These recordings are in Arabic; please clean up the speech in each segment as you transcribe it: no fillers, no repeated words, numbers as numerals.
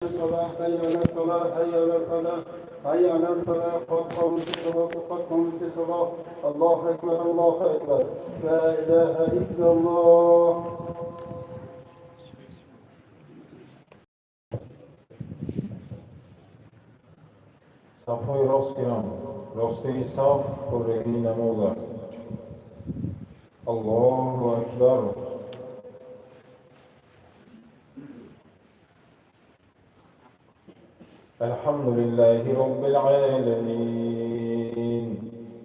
الصلاة حي على الصلاة حي على الفلاح حي على الفلاح قد قامت الصلاة قد قامت الصلاة الله أكبر الله أكبر لا إله إلا الله. صفای راست گیرم، راسته صاف پرگی نماز است. الله اکبر. الحمد لله رب العالمين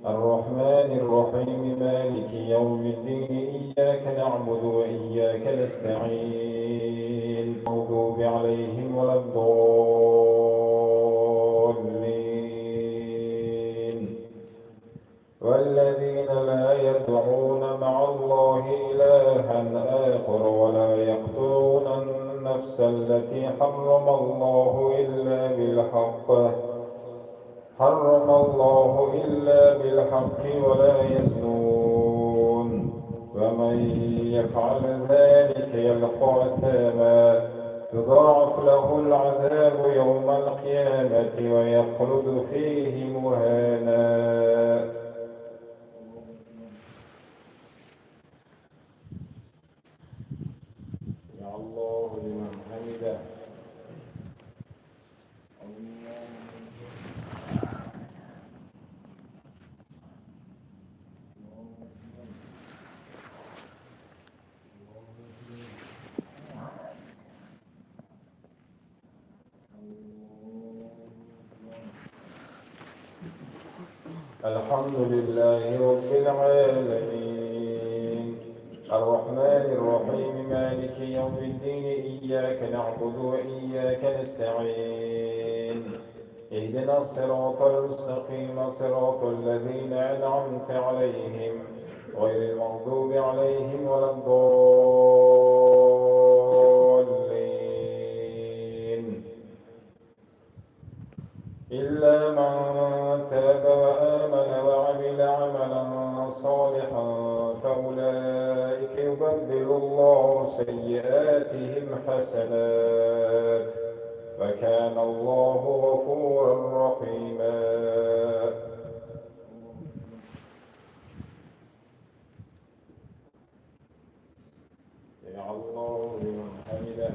الرحمن الرحيم مالك يوم الدين إياك نعبد وإياك نستعين المغضوب عليهم ولا الضالين والذين لا يدعون مع الله إلها آخر ولا يقتلون النفس التي حرم الله إلا بالحق ولا يزنون ومن يفعل ذلك يلقى أثاما يضاعف له العذاب يوم القيامة ويخلد فيه مهانا. يا الله لمن حمده. الحمد لله رب العالمين الرحمن الرحيم مالك يوم الدين إياك نعبد وإياك نستعين اهدنا الصراط المستقيم صراط الذين أنعمت عليهم غير المغضوب عليهم ولا الضالين إلا من تاب وآمن وعمل عملا صالحا فأولئك يبدل الله سيئاتهم حسنات وكان الله غفورا رحيما. سمع الله لمن حمده.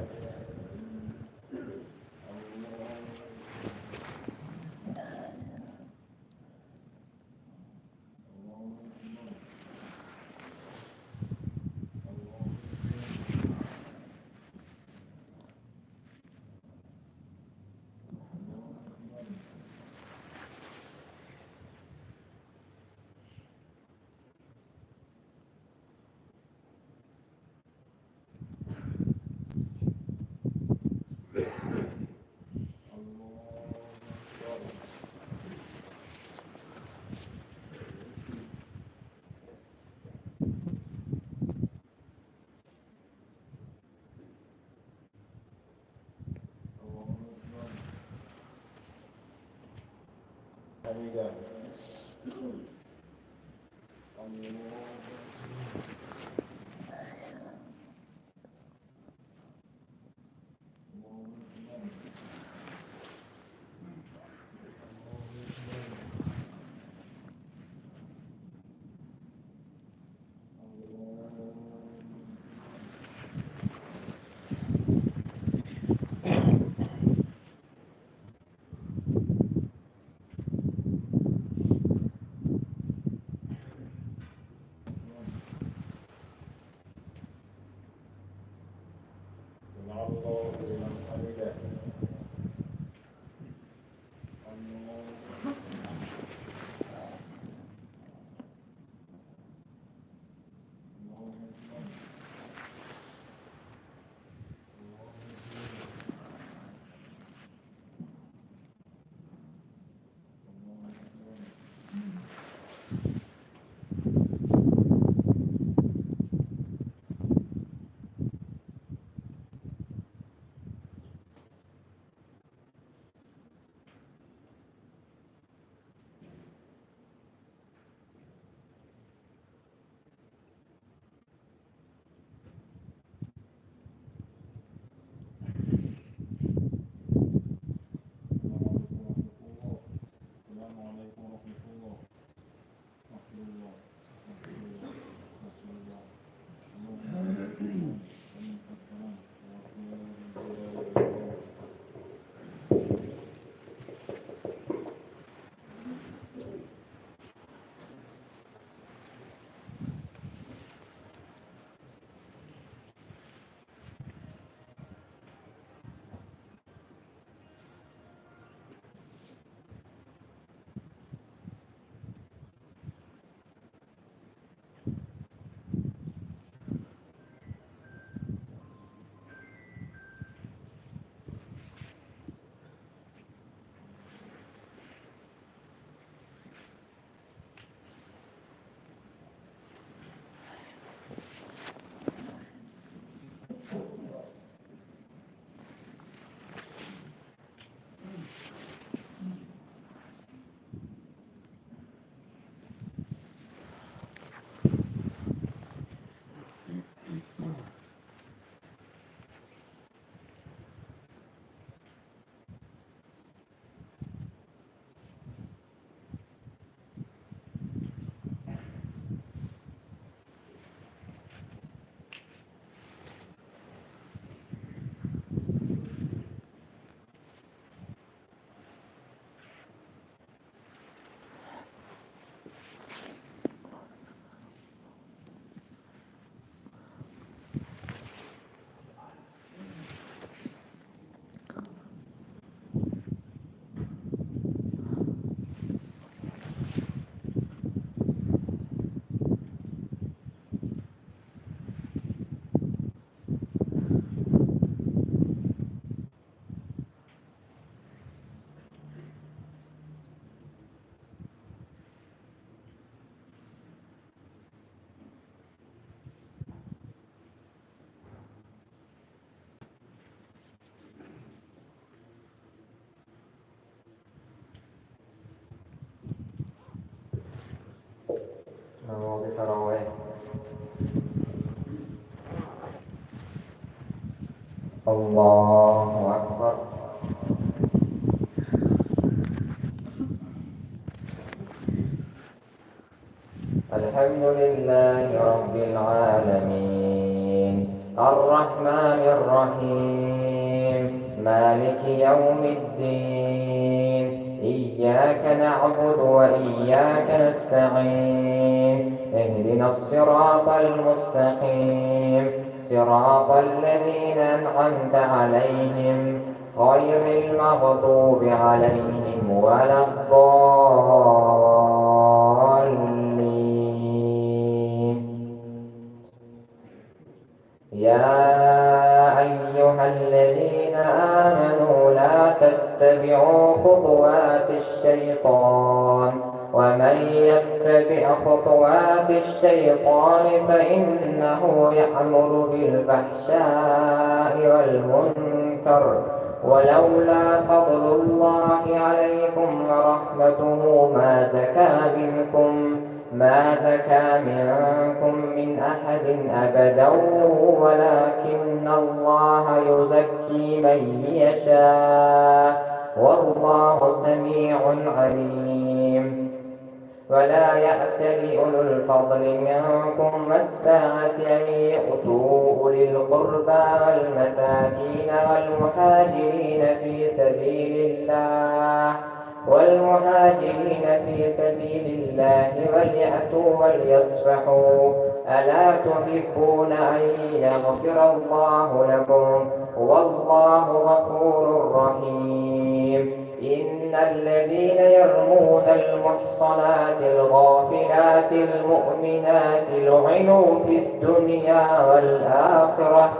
تراويح. الله أكبر. الحمد لله رب العالمين الرحمن الرحيم مالك يوم الدين إياك نعبد وإياك نستعين اهدنا الصراط المستقيم صراط الذين أنعمت عليهم غير المغضوب عليهم ولا الضالين. يا أيها الذين آمنوا لا تتبعوا خطوات الشيطان ومن يتبع خطوات الشيطان فإنه يأمر بالفحشاء والمنكر ولولا فضل الله عليكم ورحمته ما زكى منكم من أحد أبدا ولكن الله يزكي من يشاء والله سميع عليم. ولا يأتل أولو الفضل منكم والسعة أن يؤتوا أولي القربى والمساكين والمهاجرين في سبيل الله وليأتوا وليصفحوا ألا تحبون أن يغفر الله لكم والله غفور رحيم. إن الذين يرمون المحصنات الغافلات المؤمنات لعنوا في الدنيا والآخرة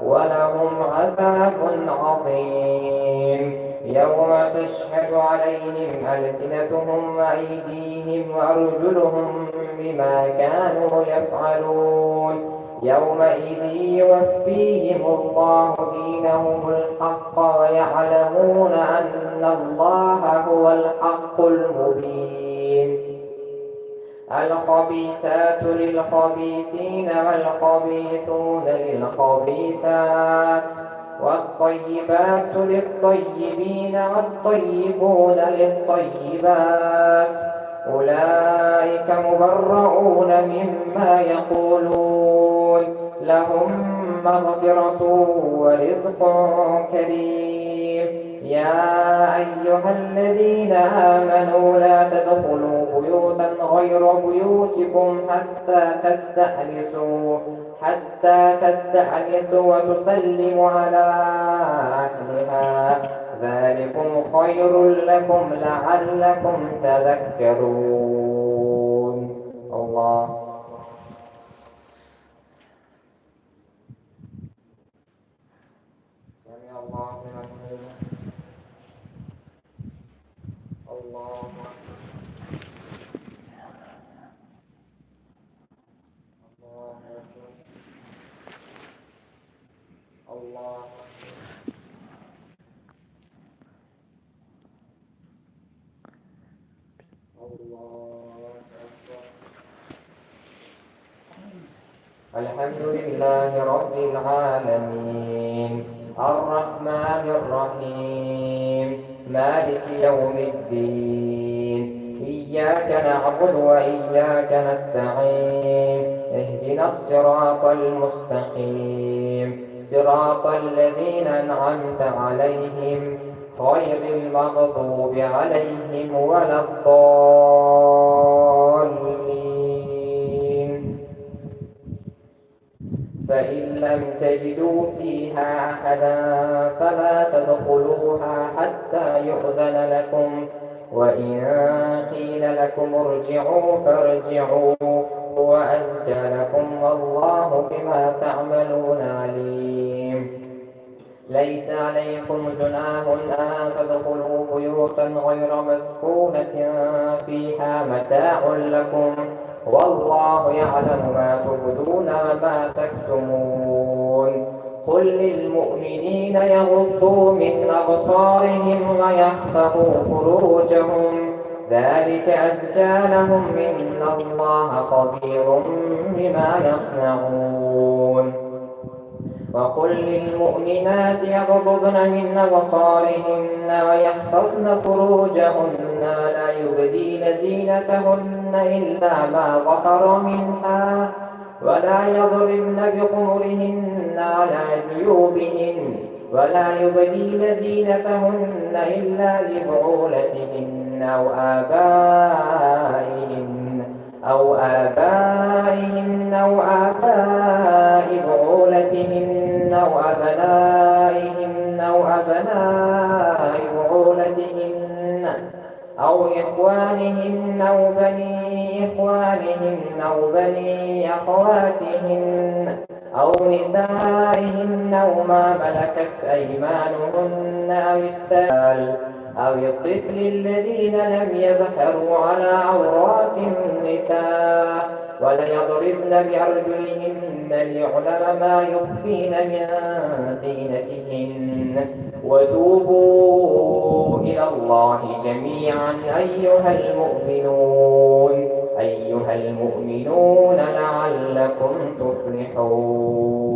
ولهم عذاب عظيم يوم تشهد عليهم ألسنتهم وأيديهم وأرجلهم بما كانوا يفعلون يومئذ يوفيهم الله دينهم الحق ويعلمون أن الله هو الحق المبين. الخبيثات للخبيثين والخبيثون للخبيثات والطيبات للطيبين والطيبون للطيبات أولئك مبرؤون مما يقولون لهم مغفرة ورزق كريم. يا أيها الذين آمنوا لا تدخلوا بيوتا غير بيوتكم حتى تستأنسوا وتسلموا على أهلها ذلكم خير لكم لعلكم تذكرون. الله سمع الله لمن حمده. الله الله الحمد لله رب العالمين الرحمن الرحيم مالك يوم الدين إياك نعبد وإياك نستعين اهدنا الصراط المستقيم صراط الذين أنعمت عليهم غير المغضوب عليهم ولا الضالين. فإن لم تجدوا فيها أحدا فلا تدخلوها حتى يؤذن لكم وإن قيل لكم ارجعوا فارجعوا وأزكى لكم والله بما تعملون عليم. ليس عليكم جناح أن تدخلوا بيوتا غير مسكونة فيها متاع لكم والله يعلم ما تبدون وما تكتمون. قل للمؤمنين يغضوا من أبصارهم ويحفظوا فروجهم ذلك أزكى لهم إن الله خبير بما يصنعون. وقل للمؤمنات يغضضن من أبصارهن ويحفظن فروجهن ولا يبدين زينتهن إلا ما ظهر منها ولا يضربن بخمرهن على جيوبهن ولا يبدين زينتهن إلا لبعولتهن أو آبائهن أو آباء بعولتهن أو أبنائهن أو أبناء بعولتهن أو إخوانهن أو بني إخوانهن أو بني أخواتهن أو نسائهن أو ما ملكت أيمانهن أو الطفل الذين لم يظهروا على عورات النساء وليضربن بأرجلهن ليعلم ما يخفين من زينتهن وتوبوا إلى الله جميعا أيها المؤمنون لعلكم تفلحون.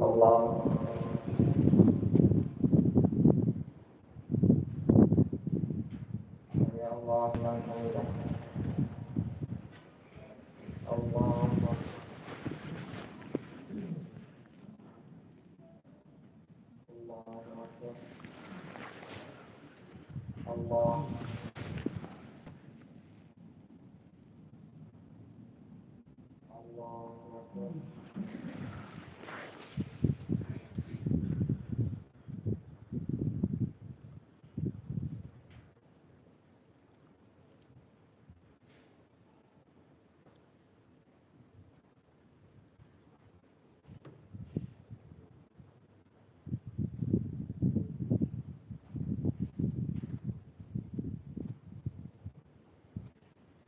الله الله من حمده الله أكبر الله أكبر.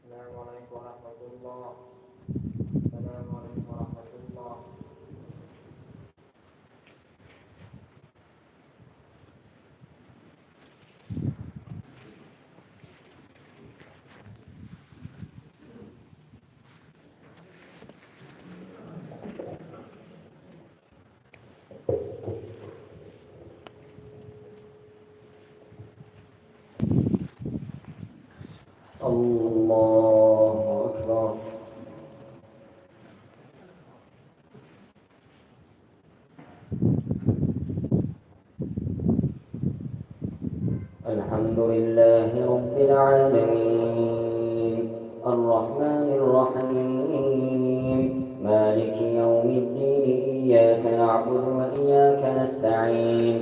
السلام عليكم ورحمة الله. السلام عليكم ورحمة الله. الله أكبر. الحمد لله رب العالمين الرحمن الرحيم مالك يوم الدين إياك نعبد وإياك نستعين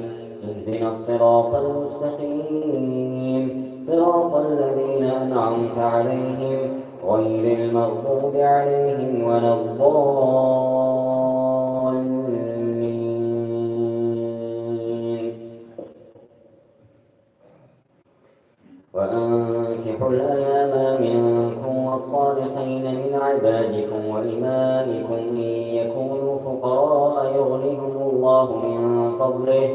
اهدنا الصراط المستقيم صراط الذين أنعمت عليهم غير المغضوب عليهم ولا الضالين. وأنكحوا الأيام منكم والصالحين من عبادكم وإمائكم إن يكونوا فقراء يغنيهم الله من فضله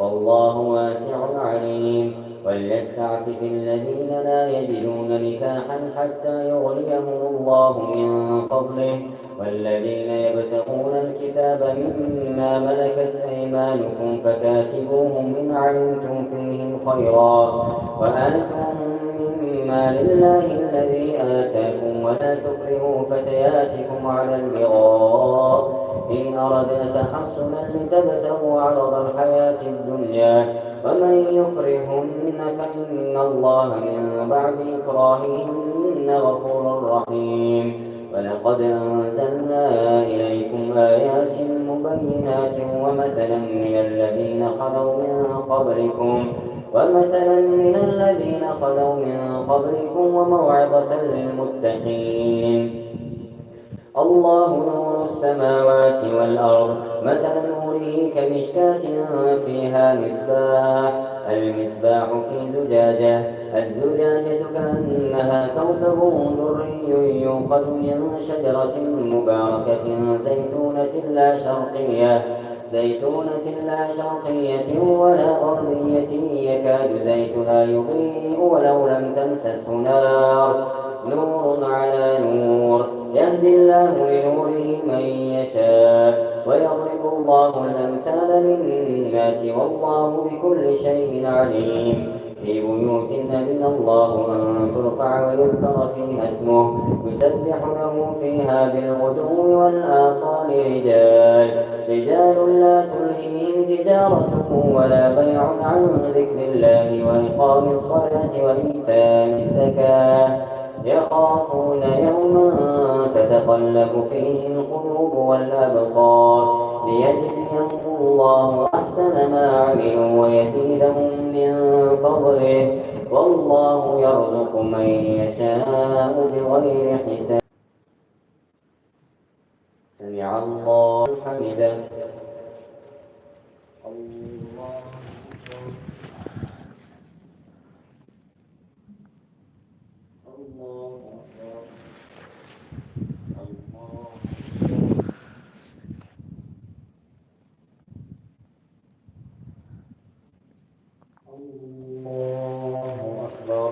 والله واسع عليم. وليستعفف الذين لا يجدون نكاحا حتى يغنيهم الله من فضله والذين يبتغون الكتاب مما ملكت أيمانكم فكاتبوهم إن علمتم فيهم خيرا وآتوهم مما لله الذي آتاكم ولا تكرهوا فتياتكم على البغاء إن أردنا تحصنا لتبتغوا عرض الحياة الدنيا ومن يكرهن فإن الله من بعد إكراههن غفور رحيم. ولقد أنزلنا إليكم آيات مبينات ومثلا من الذين خلوا من قبلكم وموعظة للمتقين. الله نور السماوات والأرض مثل نوره كمشكاة فيها المصباح في زجاجة الزجاجة كأنها كوكب دري يوقد من شجرة مباركة زيتونة لا شرقية ولا غربية يكاد زيتها يضيء ولو لم تمسسه نار نور على نور يهدي الله لنوره من يشاء ويضرب الله الأمثال للناس والله بكل شيء عليم في بيوت أذن الله أن ترفع ويذكر فيها اسمه يسبح له فيها بالغدو والآصال رجال لا تلهيهم تجارة ولا بيع عن ذكر الله وإقام الصلاة وإيتاء الزكاة يخافون يوما تتقلب فيه القلوب والأبصار ليجزيهم الله أحسن ما عملوا ويزيدهم من فضله والله يرزق من يشاء بغير حساب سمع الله حمده الله الله الله أكبر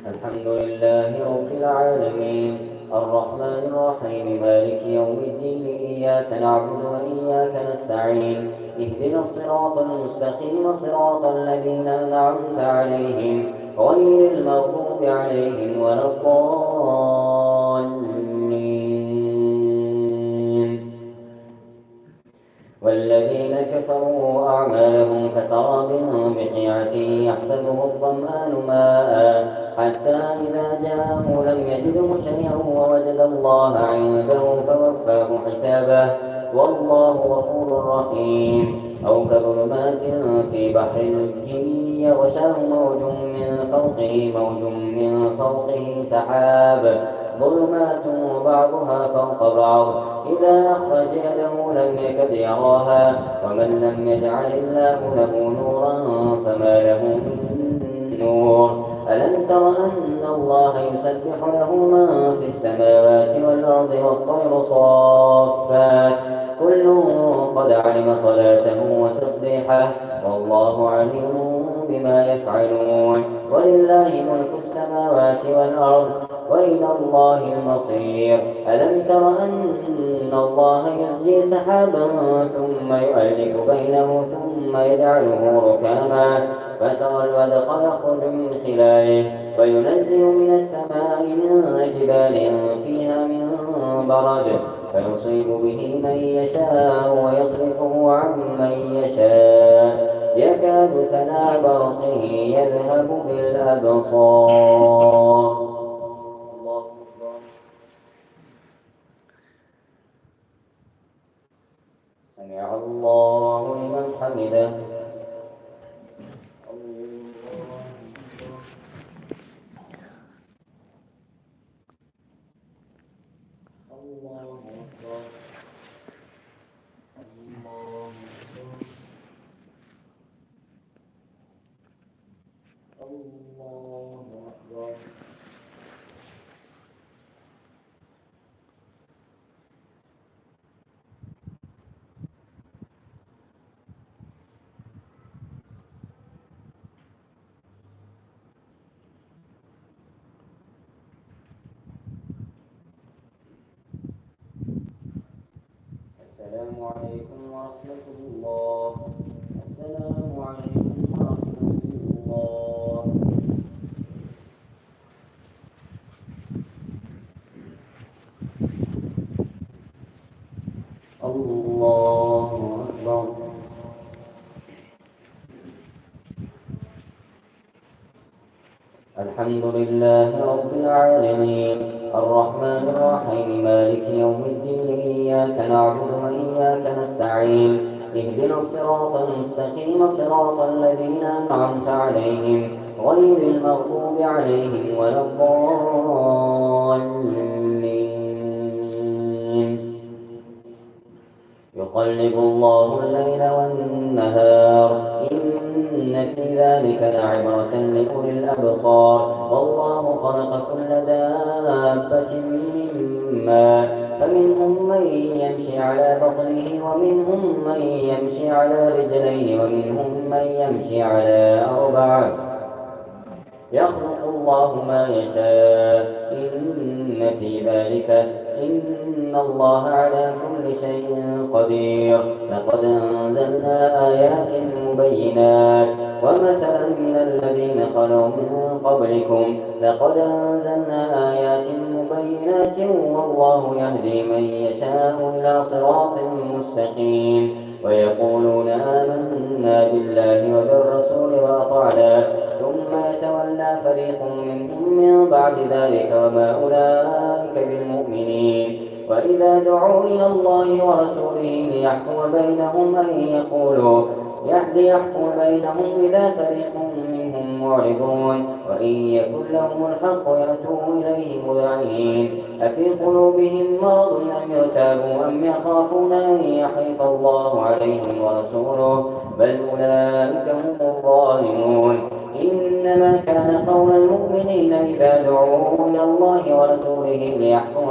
الحمد لله رب العالمين الرحمن الرحيم مالك يوم الدين إياك نعبد وإياك نستعين اهدنا الصراط المستقيم صراط الذين أنعمت عليهم غير المغضوب عليهم ولا الضالين والذين كفروا أعمالهم كسراب بقيعة يحسبه الظمآن ماء حتى إذا جاءه لم يجده شيئا ووجد الله عنده فوفاه حسابه والله غفور رحيم أو كظلمات في بحر لجي يغشاه موج من فوقه سحاب ظلمات بعضها فوق بعض إذا أخرج يده لم يكد يراها ومن لم يجعل الله له نورا فما له من نور ألم تر أن الله يسبح له من في السماوات والأرض والطير صافات كل قد علم صلاته وتصبيحه والله عليم بما يفعلون ولله ملك السماوات والأرض وإلى الله المصير ألم تر أن الله يزجي سحابا ثم يؤلف بينه ثم يجعله ركاما فترى الودق يخرج من خلاله وينزل من السماء من جبال فيها من برد فيصيب به من يشاء ويصرفه عن من يشاء يكاد سنا برقه يذهب بالأبصار الله أكبر سمع الله لمن حمده السلام عليكم ورحمة الله السلام عليكم ورحمة الله الله أكبر الحمد لله رب العالمين الرحمن الرحيم مالك يوم الدين إياك نعبد وإياك نستعين اهدنا الصراط المستقيم صراط الذين أنعمت عليهم غير المغضوب عليهم ولا الضالين يقلب الله الليل والنهار إن في ذلك لعبرة لأولي الأبصار والله خلق كل دابة من ماء فمنهم من يمشي على بطنه ومنهم من يمشي على رجلين ومنهم من يمشي على أربع يخلق الله ما يشاء إن الله على كل شيء قدير. لقد أنزلنا آيات مبينات ومثلا من الذين خلوا من قبلكم والله يهدي من يشاء إلى صراط مستقيم. ويقولون آمنا بالله وبالرسول وأطعنا ثم يتولى فريق منهم من بعد ذلك وما أولئك بالمؤمنين. وإذا دعوا إلى الله ورسوله ليحكم بينهم إذا فريق منهم معرضون وإن يكن لهم الحق يأتوا إليه مذعنين. أفي قلوبهم مرض أم ارتابوا أم يخافون أن يحيف الله عليهم ورسوله بل أولئك هم الظالمون. إنما كان قول المؤمنين إذا دعوا إلى الله ورسوله ليحكم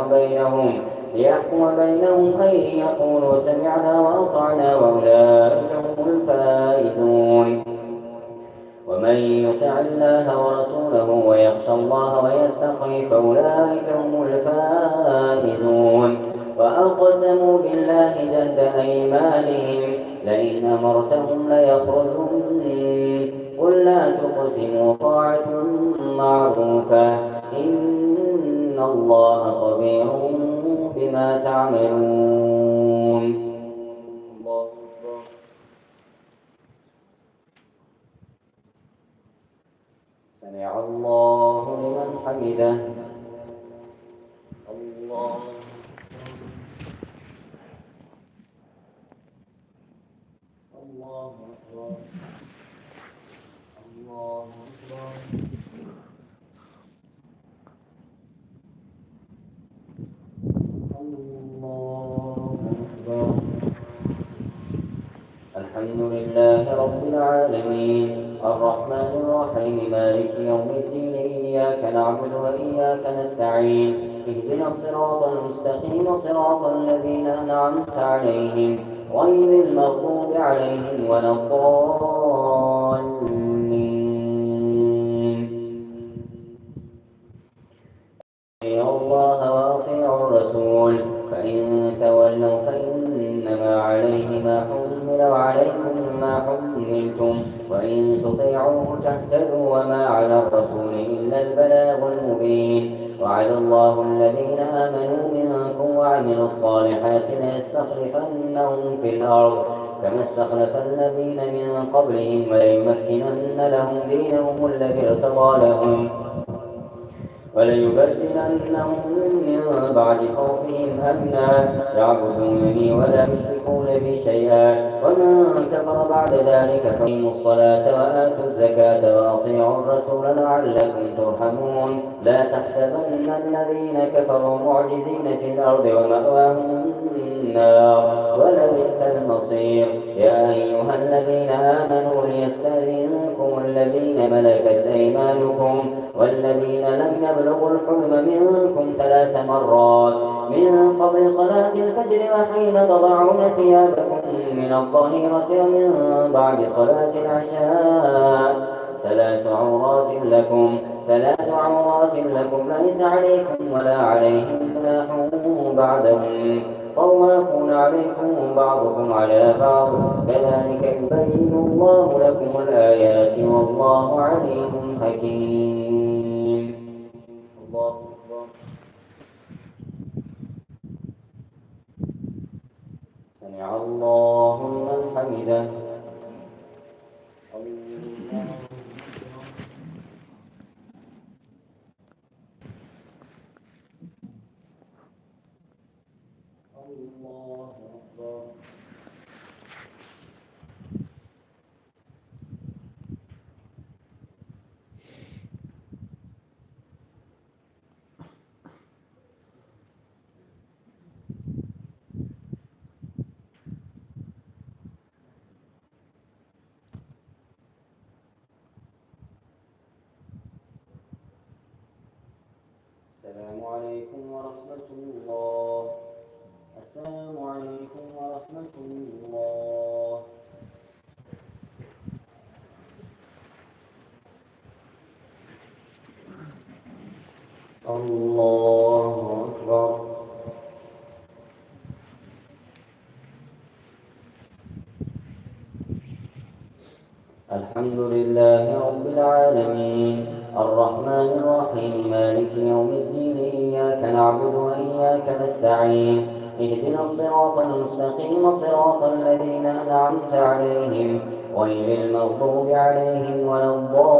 بينهم أن يقولوا سمعنا وأطعنا وأولئك هم الفائزون. ومن يطع الله ورسوله ويخشى الله ويتقي فأولئك هم الفائزون. وأقسموا بالله جهد أيمانهم لئن أمرتهم ليخرجن قل لا تقسموا طاعة معروفة إن الله خبير بما تعملون. الله أكبر. سمع الله لمن حمده. الله أكبر. الله أكبر. الحمد لله رب العالمين الرحمن الرحيم مالك يوم الدين إياك نعبد وإياك نستعين اهدنا الصراط المستقيم صراط الذين أنعمت عليهم غير المغضوب عليهم ولا الضالين. أطيعوا الله وأطيعوا الرسول فإن تولوا فإنما عليه ما حمل وعليكم ما حملتم وإن تطيعوه تهتدوا وما على الرسول إلا البلاغ المبين. وعلى الله الذين آمنوا منكم وعملوا الصالحات ليستخلفنهم في الأرض كما استخلف الذين من قبلهم وليمكنن لهم دينهم الذي ارتضى لهم وليبدلنهم من بعد خوفهم أمنا يعبدونني ولا يشركون بي شيئا ومن كفر بعد ذلك فأقيموا الصلاة وآتوا الزكاة وأطيعوا الرسول لعلكم ترحمون. لا تحسبن الذين كفروا معجزين في الأرض ومأواهم النار ولبئس المصير. يا أيها الذين آمنوا ليستأذنكم الذين ملكت أيمانكم والذين لم يبلغوا الحلم منكم 3 مرات من قبل صلاة الفجر وحين تضعون ثيابكم من الظهيرة ومن بعد صلاة العشاء 3 عورات لكم ليس عليكم ولا عليهم جناح بعدهم طوافون عليكم بعضكم على بعض كذلك يبين الله لكم الآيات والله عليم حكيم. الله أكبر. سمع الله لمن حمده. الله أكبر. السلام عليكم ورحمة الله. السلام عليكم ورحمة الله. الله أكبر. الحمد لله رب العالمين الرحمن الرحيم مالك يوم الدين إياك نعبد وإياك نستعين اهدنا الصراط المستقيم صراط الذين أنعمت عليهم غير المغضوب عليهم ولا الضالين.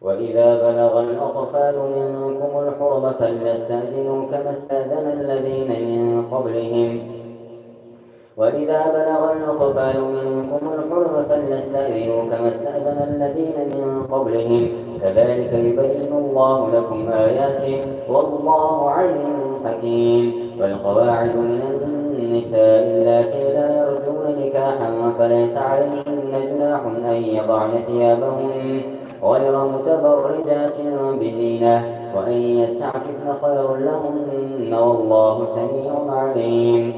وإذا بلغ الأطفال منكم الحلم فليستأذنوا كما استأذن الذين من قبلهم وإذا بلغ الأطفال منكم الحلم فليستأذنوا كما استأذن الذين من قبلهم كذلك يبين الله لكم آياته والله عليم حكيم. والقواعد من النساء اللاتي لا يرجون نكاحا فليس عليهن جناح أن يضعن ثيابهن غير متبرجات بزينة وأن يستعففن خير لهن والله سميع عليم.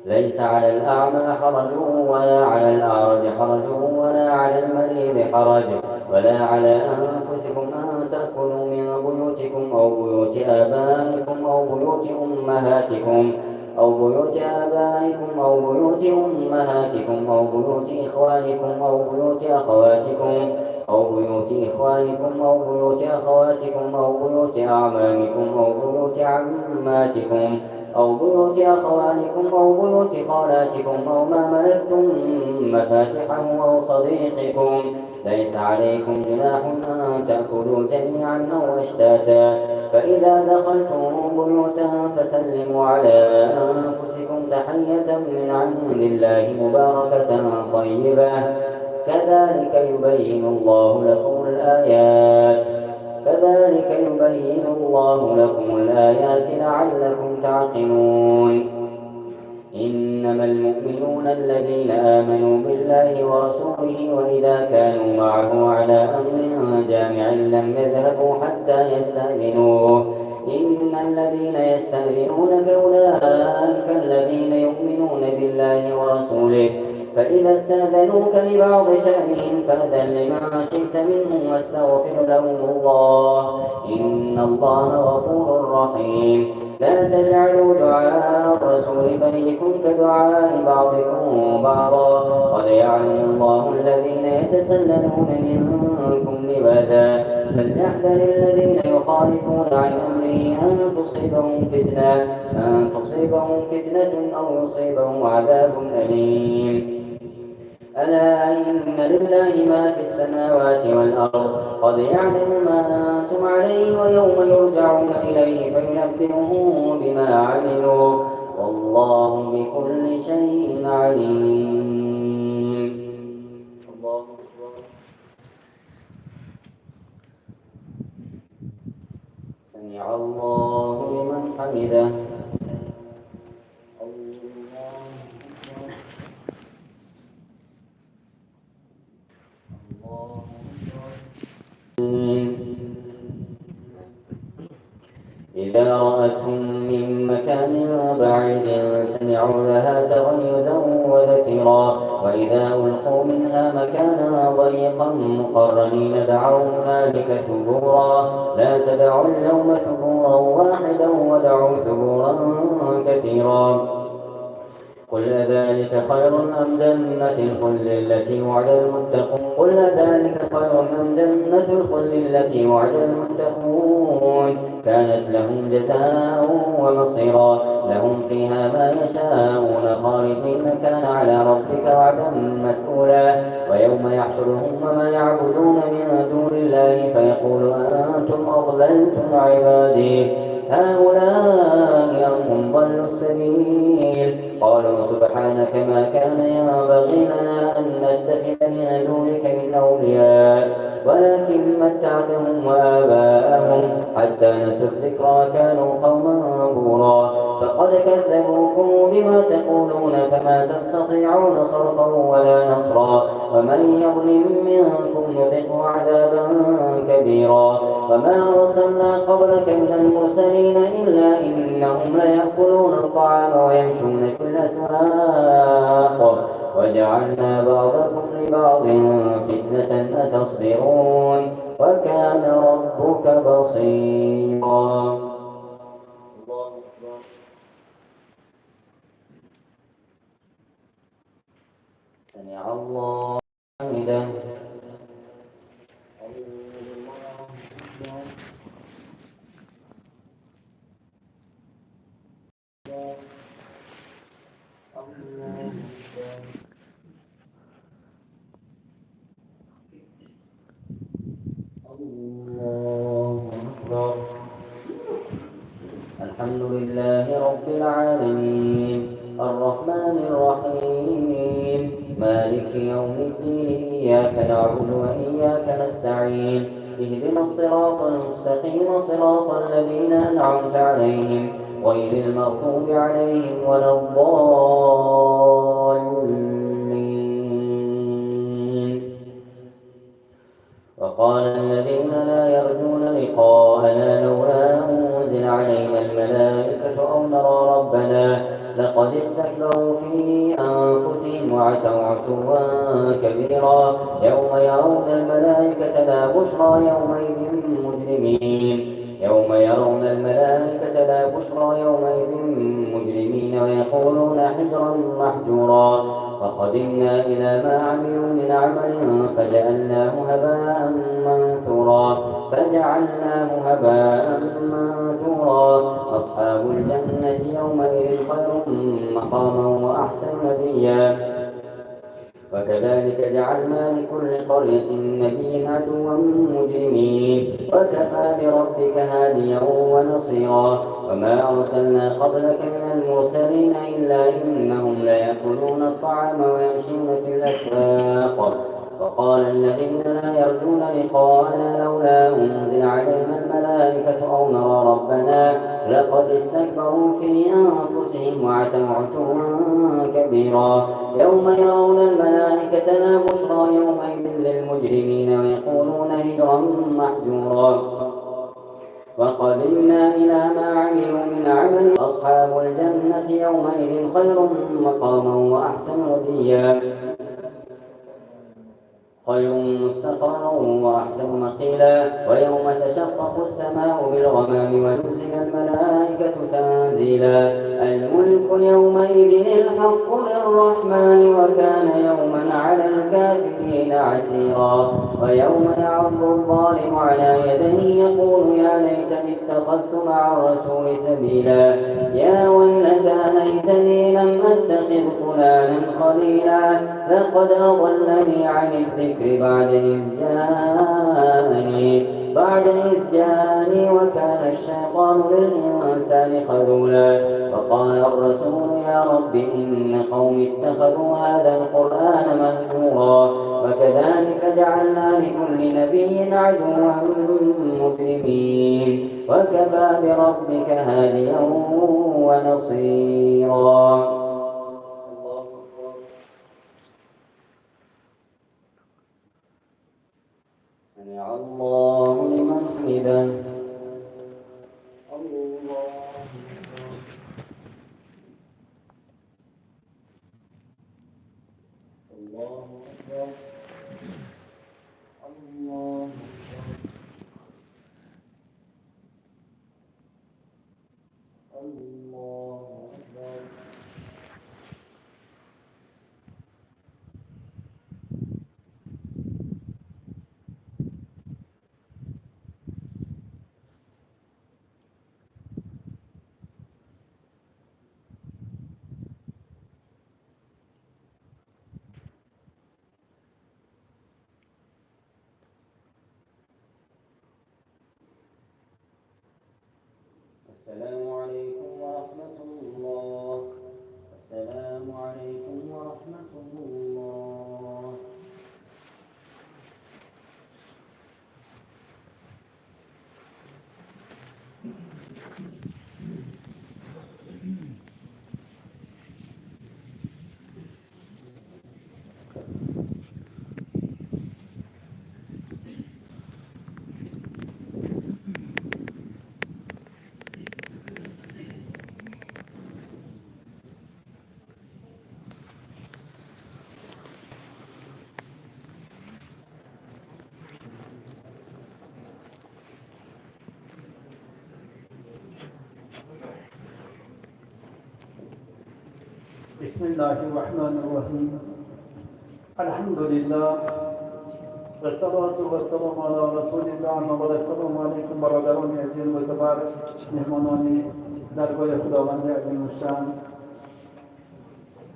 ليس على الأعمى حرج ولا على الأعرج حرج ولا على المريض حرج ولا على أنفسكم أن تأكلوا من بيوتكم أو بيوت آبائكم أو بيوت أمهاتكم أو بيوت آبائكم أو بيوت أمهاتكم أو بيوت إخوانكم أو بيوت أخواتكم أو بيوت إخوانكم أو بيوت أخواتكم أو بيوت أعمامكم أو بيوت عماتكم أو بيوت أخوانكم أو بيوت خالاتكم أو ما ملكتم مفاتحه أو صديقكم. ليس عليكم جناح أن تأكلوا جميعا أو أشتاتا فإذا دخلتم بيوتا فسلموا على أنفسكم تحية من عند الله مباركة طيبة كذلك يبين الله لكم الآيات لعلكم تعقلون. إنما المؤمنون الذين آمنوا بالله ورسوله وإذا كانوا معه على أمر جامع لم يذهبوا حتى يستأذنوه. إن الذين يستأذنونك أولئك الذين يؤمنون بالله ورسوله فإذا استأذنوك لبعض شأنهم فأذن لما شئت منهم واستغفر لهم الله إن الله غفور رحيم. لا تجعلوا دعاء الرسول بينكم كدعاء بعضكم بعضا قد يعلم الله الذين يتسللون منكم لواذا فليحذر الذين يخالفون عن أمره أن تصيبهم فتنة أو يصيبهم عذاب أليم. ألا إن لله ما في السماوات والأرض قد يعلم ما أنتم عليه ويوم يرجعون إليه فينبئهم بما عملوا والله بكل شيء عليم. الله أكبر. سمع الله لمن حمده. إذا رأتهم من مكان بعيد سمعوا لها تغيزا وزفيرا وإذا ألقوا منها مكانا ضيقا مقرنين دعوا هنالك ثبورا لا تدعوا اليوم ثبورا واحدا ودعوا ثبورا كثيرا. قل أذلك خير أم جنة الخلد التي وعد المتقون كانت لهم جزاء ومصيرا لهم فيها ما يشاءون خالدين كان على ربك وعدا مسئولا. ويوم يحشرهم وما يعبدون من دون الله فيقول أنتم أضللتم عبادي هؤلاء هم ضلوا السبيل قالوا سبحانك ما كان ينبغي لنا أن نتخذ من دونك من أولياء ولكن متعتهم وآباءهم حتى نسوا الذكر وكانوا قوما بورا. فقد كذبوكم بما تقولون فما تستطيعون صرفا ولا نصرا ومن يظلم منكم نذقه عذابا كبيرا. وما أرسلنا قبلك من المرسلين إلا إنهم ليأكلون الطعام ويمشون في الأسواق وجعلنا بعضكم لبعض فتنة أتصبرون وكان ربك بصيرا. الله أكبر. سمع الله حمده. الله أكبر. الحمد لله رب العالمين الرحمن الرحيم مالك يوم الدين إياك نعبد وإياك نستعين اهدنا الصراط المستقيم صراط الذين أنعمت عليهم غير المغضوب عليهم ولا الضالين. وقال الذين لا يرجون لقاءنا لولا أنزل علينا الملائكة أو نرى ربنا لقد استكبروا في أنفسهم وعتوا عتوا كبيرا يوم يرون الملائكة لا بشرى يومئذ مجرمين ويقولون حجرا محجورا وقدمنا إلى ما عملوا من عمل فجعلناه هباء منثورا أصحاب الجنة يومئذ خير مقاما وأحسن نديا وكذلك جعلنا لكل قرية نبيا عدوا مجرمين وكفى بربك هاديا ونصيرا وما أرسلنا قبلك من المرسلين إلا إنهم ليأكلون الطعام ويمشون في الأسواق. وقال الذين لا يرجون لقاءنا لولا أنزل علينا الملائكة أو نرى ربنا لقد استكبروا في أنفسهم وعتوا عتوا كبيرا يوم يرون الملائكة لا بشرى يومئذ للمجرمين ويقولون هجرا محجورا وقدمنا إلى ما عملوا من عمل أصحاب الجنة يومئذ خير مقاما وأحسن نديا خير مستقرا وأحسن مقيلا ويوم تشقق السماء بالغمام ونزل الملائكة تنزيلا الملك يومئذ الحق للرحمن وكان يوما على الكافرين عسيرا ويوم يعض الظالم على يديه يقول يا ليتني اتخذت مع الرسول سبيلا يا ويلتى ليتني لم أتخذ فلانا خليلا لقد أضلني عن الذكر بعد إذ جاءني وكان الشيطان للإنسان خذولا وقال الرسول يا رب إن قومي اتخذوا هذا القرآن مهجورا وكذلك جعلنا لكل نبي عدوا مجرمين وكفى بربك هاديا ونصيرا. سمع الله لمن حمده. السلام عليكم ورحمة الله. السلام عليكم ورحمة الله. بسم الله الرحمن الرحیم. الحمد لله و الصلاة و السلام علی رسول الله. و السلام علیکم برادران عزیز معتبر، مهمانان درگاه خداوند عظیم الشأن.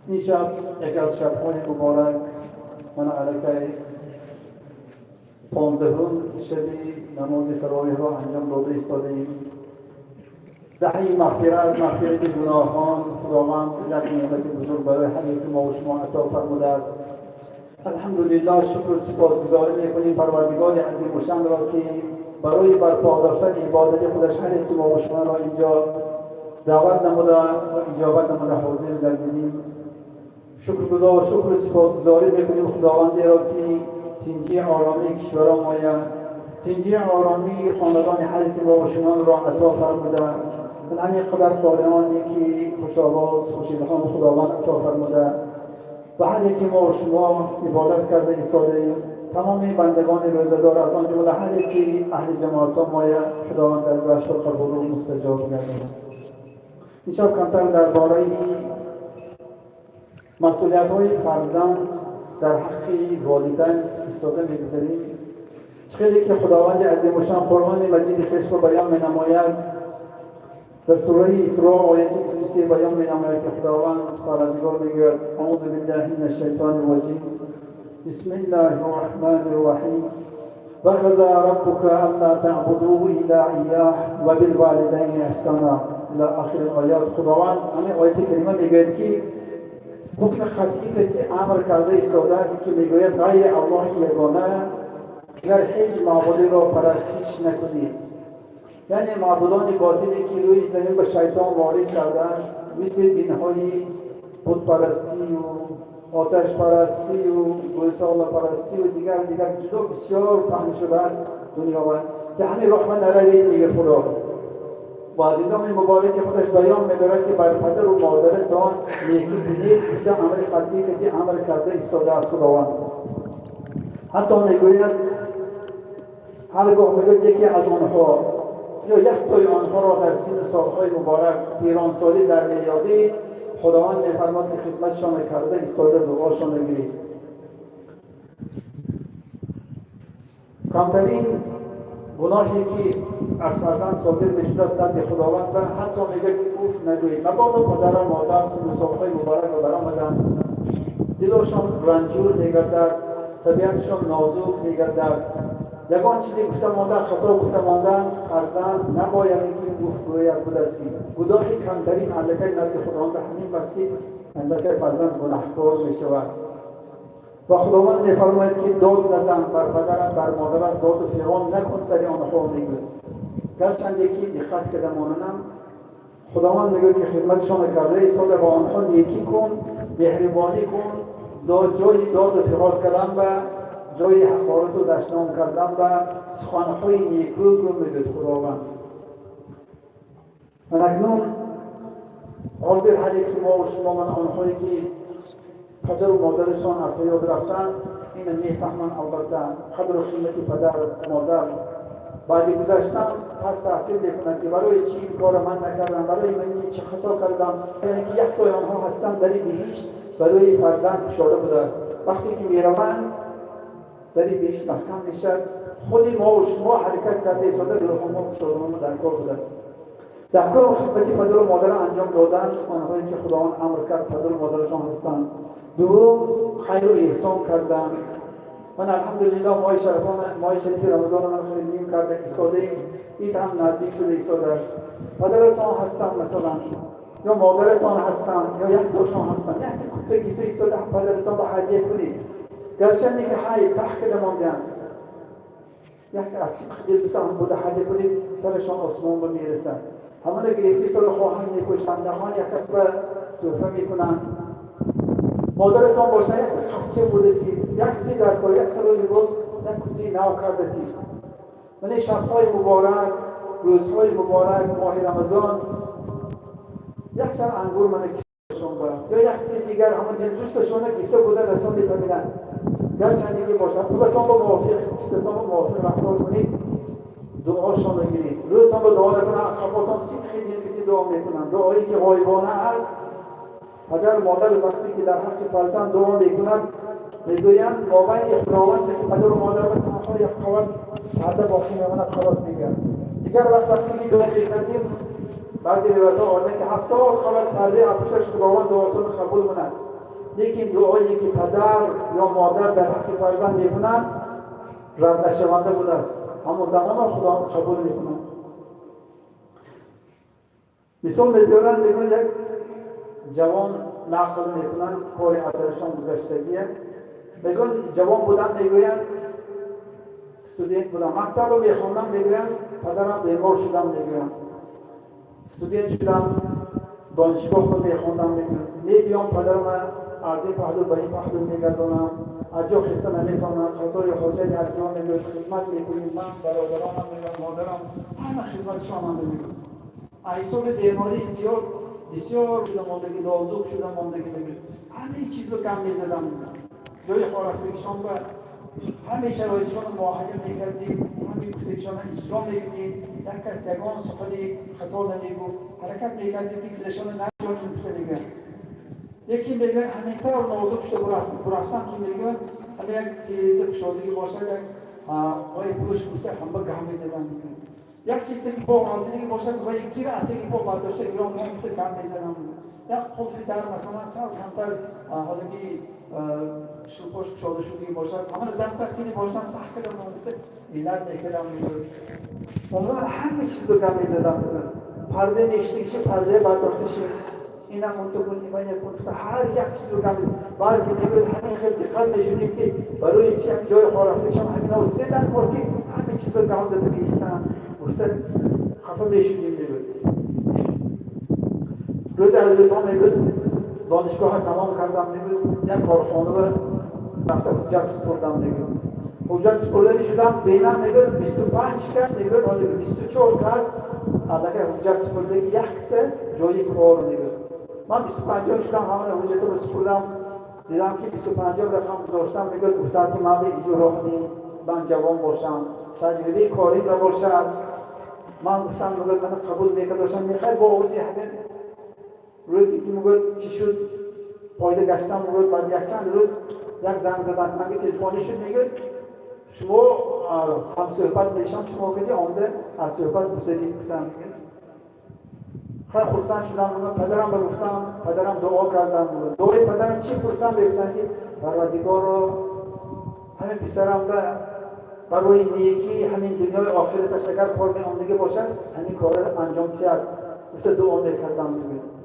این شب یکی از شب‌های مبارک من علیه 15 شبی نماز تراویح را انجام داده ایستاده‌ایم. دهی مغفرت گناهان خداوند یک نعمت بزرگ برای هر یک ما و شما عطا فرموده است. الحمدلله، شکر و سپاسگزاری می‌کنیم پروردگار عظیم الشأن را که برای برپا داشتن عبادت خودش هر یک ما و شما را اینجا دعوت نموده و اجابت نموده حاضر گردیدیم. شکر و سپاسگزاری می‌کنیم خداوندی را که تنجی آرامی کشور ما، تنجی آرامی خاندان هر یک ما و شما را عطا فرموده. من همین قدر قارئانی که خوش آواز خوشیدهان خداوند عطا فرموده و هر یکی ما و شما عبادت کرده ایستاده‌ایم. تمام بندگان روزه‌دار از آن جمله هر یکی اهل جماعت ما خداوند درگاهش را قبول و مستجاب گرداند. این شب کمتر درباره مسئولیت‌های فرزند در حق والدین ایستاده می‌گذاریم. خیلی که خداوند عظیم الشأن قرآن مجید خویش را بیان می‌نماید. در سوره اسراء آیه خصوصی بیان می‌نماید که خداوند پروردگار می‌گوید: اعوذ بالله من الشیطان الرجیم، بسم الله الرحمن الرحیم، وقضى ربك الا تعبدوا الا اياه وبالوالدین احسانا الی آخر الآیات. خداوند همین آیه کریمه می‌گوید که حکم قطعی که امر کرده ایستاده است که می‌گوید غیر الله یگانه اگر هیچ معبودی را پرستش نکنید. یعنی معبودان باطلی که روی زمین به شیطان وارد کرده است، مثل دین‌های بت‌پرستی و آتش پرستی و گوساله پرستی و دیگر جدا بسیار پهن شده است دنیا و که همین راه نروید میگه خدا. والدین مبارک خودش بیان می‌برد که بر پدر و مادرتان نیکی کنید، گفته امر قطعی که امر کرده ایستاده است خداوند. حتی میگوید هرگاه میگوید یکی از آنها یا یک تای آنها را در سن سالهای مبارک پیرانسالی در میابید، خداوند می‌فرماید که خدمتشان کرده ایستاده دعاشان بگیرید. کمترین گناهی که از فرزند صادر می‌شده است نزد خداوند و حتی میگه که اوف نگویید. مبادا پدر و مادر سن سالهای مبارک را برآمدند، دلشان رنجور می‌گردد، طبیعتشان نازک می‌گردد. یگان چیزی گفته ماندن، خطا گفته ماندن، فرزند نباید که گوید بود است که گناهی کمترین علکه نزد خداوند همین بس که علکه فرزند گناهکار می‌شود. و خداوند می‌فرماید که داد نزن بر پدرت بر مادرت، داد و فغان نکن سر آنها میگوید. گرچند که دقت کرده مانم خداوند میگه که خدمتشان کرده ایستاده با آنها نیکی کن، مهربانی کن، جای داد و فغان کردن و جای حقارت و دشنام کردن و سخنهای نیکو رو میگه خداوند. من اکنون حاضر هر یک ما و شما من آنهایی که پدر و مادرشان از حیات رفتن این میفهمن البته قدر و قیمت پدر و مادر بعد گذشتن پس تحصیل میکنن که برای چی این کار من نکردم، برای من چه خطا کردم. یعنی که یک تای آنها هستن در بهشت برای فرزند گشاده بوده است. وقتی که میروند در بهشت محکم میشد، خود ما و شما حرکت کرده ایستاده دلها ما گشادمان در کار بوده است. در کار خدمت پدر و مادر انجام دادن آنهایی که خداوند امر کرد پدر و مادرشان هستند. دوم خیر و احسان کردن. من الحمدلله ماه شریف رمضان من خیلی کرده ایستاده اید هم نزدیک شده ایستاده است. پدرتان هستن مثلا یا مادرتان هستن یا یک تاشان هستن، یک کته گیفته ایستاده پدرتان به هدیه کنید. گرچند که های تحقیق ماندن یک اسیب خدیل هم بوده هدیه کنید سرشان آسمان به میرسن. همه گرفتی سال خواهند میکشتن، نخوان یک کس به توفه میکنن. مادرتان باشه یک خاصیه بوده تی، یک سی در پای یک سال لباس یک کتی نو کرده تی. من شبهای مبارک، روزهای مبارک، ماه رمضان یک سر انگور من کشتشون برم یا یک سی دیگر همون دل دوستشون گفته بوده رسالی ببینن. گرچند که باشه خودتان با موافق کستان با موافق رفتار کنید، دعاشان بگیرید. رویتان با دعا نکنن، خفاتان صدقی دل کتی دعا میکنن. دعایی که غایبانه است پدر مادر وقتی که در حق فرزند دعا میکنند میگویند مابین خداوند که پدر و مادر به تنها یک قول پرده باقی میماند خلاص میگن. دیگر وقتی که دعا میکردیم بعضی روایت‌ها آورده که 70 قول پرده پشتش خداوند دعاتون قبول کند. لیکن دعایی که پدر یا مادر در حق فرزند میکنند رد نشونده بوده است، اما زمان خداوند قبول میکنند. مثال میبرند میگن یک جوان نقل میکنند کار اثرشان گذشتگیه، میگن جوان بودن میگویند استودنت بودم مکتب میخوندم میگویند پدرم بیمار شدم میگویند استودنت شدم دانشگاه رو میخوندم میگویند بیام پدرم از این پهلو به این پهلو میگردانم از جا خسته نمیتونم غذای حاجت از جا میگوید خدمت میکنیم من برادرانم میگوید مادرم همه خدمت شما میگوید ایساب بیماری زیاد بسیار شده ماندگی نازک شده ماندگی میگوید همه چیز رو کم میزدم جای خوراکشان و همه شرایطشان رو معاهده میکردیم همه گفتگشان رو اجرا میکردیم یک کس یگان سخنی خطا نمیگفت حرکت میکردیم که دلشان رو نجانیم گفته میگن یکی میگن همینطور نازک شده برفتن که میگن همه یک تیریزه کشادگی باشد یک آقای پولش گفته هم به گم میزدن میگن یک چیز دیگه با حاضری باشد و یکی را دیگه با برداشته گرام گفته گم میزدن یک قلفی در مثلا سال کمتر حالگی شلپاش کشاده شدگی باشد اما دست سختینی باشدن سخت کردم گفته علت نکردم میگن عمران همه چیز رو گم میزدن پرده نشتیشه پرده برداشته شد این هم منطقون ایمان یکون تو هر یک چیز رو گم بعضی میگوید همین خیلی دقت میشونیم که برای چی هم جای خورفته شما همین ها سه در بار که همه چیز رو گم زده بیستن گفته خفه میشونیم میگوید روز از روزها میگوید دانشگاه تمام کردم میگوید یک کارخانه رو رفته حجت سپردم میگوید حجت سپردنی شدم بینم میگوید 25 کس میگوید حالی 24 کس اگر حجت سپردگی یک جای کار میگوید من 25 شدم همه حجت رو سپردم دیدم که 25 رقم گذاشتم میگوید گفتم که من به اینجا راه نیست من جوان باشم تجربه کاری نباشد من گفتم میگوید من قبول میکردم میخوای با اونی همین روزی که میگوید چی شد پایده گشتم میگوید بعد یک چند روز یک زنگ زدن زنگ تلفنی شد میگوید شما هم صحبت میشم شما کدی آمده از صحبت بزدید گفتم خیلی خرسند شدم پدرم بگفتم پدرم دعا کردم دعای پدرم چی خرسند بگفتن که پروردگار رو همین پسرم برای نیکی همین دنیای آخرتش اگر کار می‌آمدگی باشد همین کار رو انجام کرد گفته دعا میکردم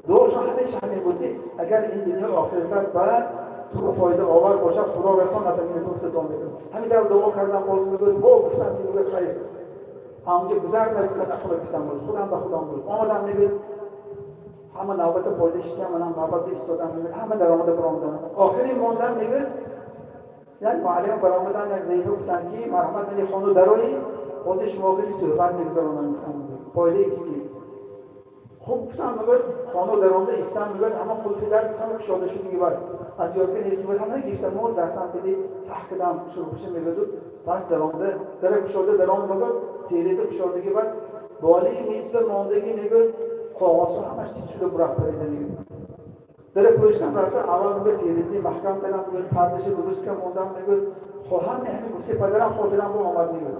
دعاشون همیشه همین بود اگر این دنیای آخرت بعد تو فایده آور باشد خدا رسان نتونی گفته دعا میکردم همین در دعا کردم باز میگوید با گفتم که میگوید خیر همونجا گذر نکنید اخلا گفتم بود خودم به خودم بود آمدم میگوید همه نوبت پایده شدم منم نوبت ایستادم میگوید همه در آمده برآمدن آخری ماندم میگوید یک معلم برآمدن یک ضعیفه گفتن که مرحمت میدی خانو درایی باز شما بری صحبت میگذارونن پایده ایستی خوب گفتم میگوید خانو درآمده ایستم میگوید اما خلفی در دستم کشاده شدگی بس از یارکه نیست میگوید همه گفتم مور دستم بدی سخت کدم شروع بشه میگوید پس درآمده در کشاده درآمده میگوید تیریز کشادگی بس بالی میز به ماندگی میگوید کاغذها همش چیز شده برفت پریده میگوید در پوشتم رفته اول میگوید تیریزی محکم کنم میگوید پردش درست که موندم میگوید خواهم همین گفته پدرم خاطرم رو آمد میگوید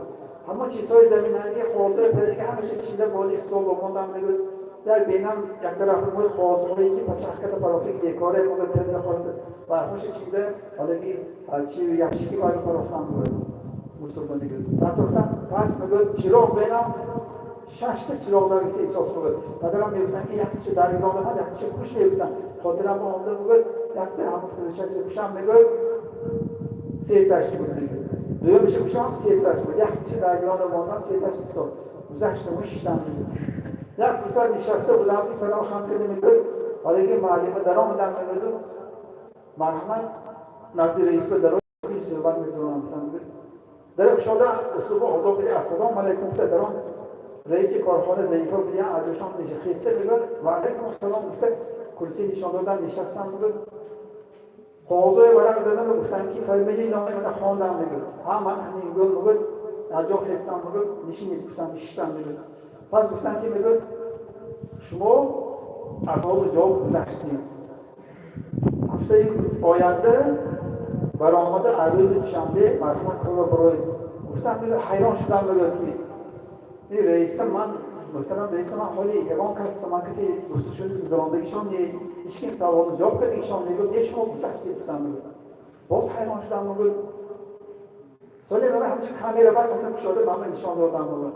همه چیزهای زمینه‌ای خاطر پدرگی همیشه چیده بالی استول بموندم میگوید در بینم یک طرف موی خوازهایی که پچخکت پرافیک دیکاره موی پرده خورده و همش چیده حالگی چی یکشکی باید پرافتم بود مستقبل دیگه رفتم پس میگوید چراغ بینم 6 تا چراغ داره که احساس بود پدرم میگفتن که یک چه در ایران اومد یک چه گوش میگفتن خاطرم آمده میگوید یک تا همون فروشت گوشم میگوید 3 تاش بود میگوید دویم میشه گوشم 3 تاش بود یک چه در ایران اومدم 3 تاش استاد گذشته مشتم میگوید یک پسر نشسته بودم پسرم خم کرده میگوید حالا که معلمه در آمدم میگوید مرحمت نزدی رئیس به درون صحبت میگذارم در کشاده اسلوب آداب بلی السلام علیکم گفته درون رئیس کارخانه ضعیفه بلی عجوشان نشسته میگوید و علیکم السلام گفته کرسی نشان دادن نشستم میگوید قاضای ورق زدن و گفتن که فهمیدی نامه من خواندم میگوید من همین میگوید از جا خستم میگوید نشینید گفتم نشستم میگوید پس گفتن که میگوید شما اصحاب جواب گذشتید هفته آینده برآمده عروض دوشنبه مرحوم کلا برای گفتم میگه حیران شدم میگه این رئیس من محترم رئیس من حالی یگان کس سمانکتی گفته شد زماندگیشان هیچ کم سوال جواب کرده ایشان میگه شما گذشتی گفتم میگه باز حیران شدم میگه سالی میگه همچه کامیرا بس هم شده من نشان دادم میگه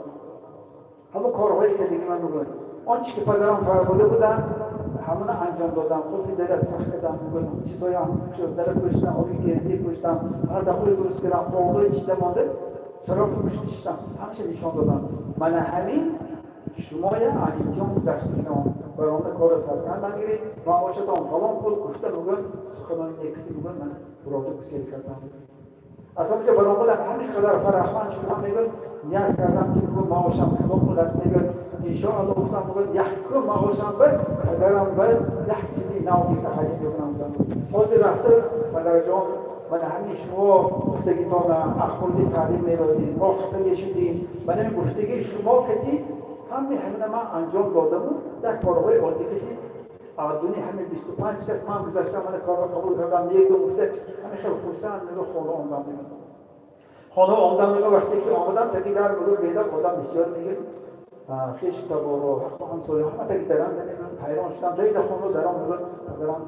همه کارهایی که دیگه من میگه آنچه که پدرم فرموده بودن همون انجام دادم خود دلت سخت کردم میگم چیزایی هم شد دلت کشتم آبی تیزی کشتم هر دفعه درست کردم فوقای چیده مانده شراب کشتم همشه نشان دادم من همین شما یا انجام گذشتگیان برام کار سرکن نگیرید و آشتان فلان بود گفته میگن سخنان نیکتی میگن من براده کسیل کردم اصلا که برام همین قدر فرحمند شما میگن نیت کردم که میگن معاشم کدام دست میگن انشاءالله گفتم میگن یک معاشم بر پدرم بر یک چیزی نامی که حالی بکنم حاضر رفته پدر جان من همین شما گفتگیتان اخوردی تعلیم میدادید ما خفه شدیم من همین گفتگی شما کتید همین من انجام دادم در کارهای عادی کتید دونی همین 25 کس من گذاشتم من کار قبول کردم یک دو گفته همین خیلی خورسند میگه خانه آمدم میگه خانه آمدم میگه وقتی که آمدم تکی در میگه بیدر آدم بسیار میگه خیش تبارو حق همسایه همه تکی درم نمیگن حیران شدم دید خانه درم میگه درم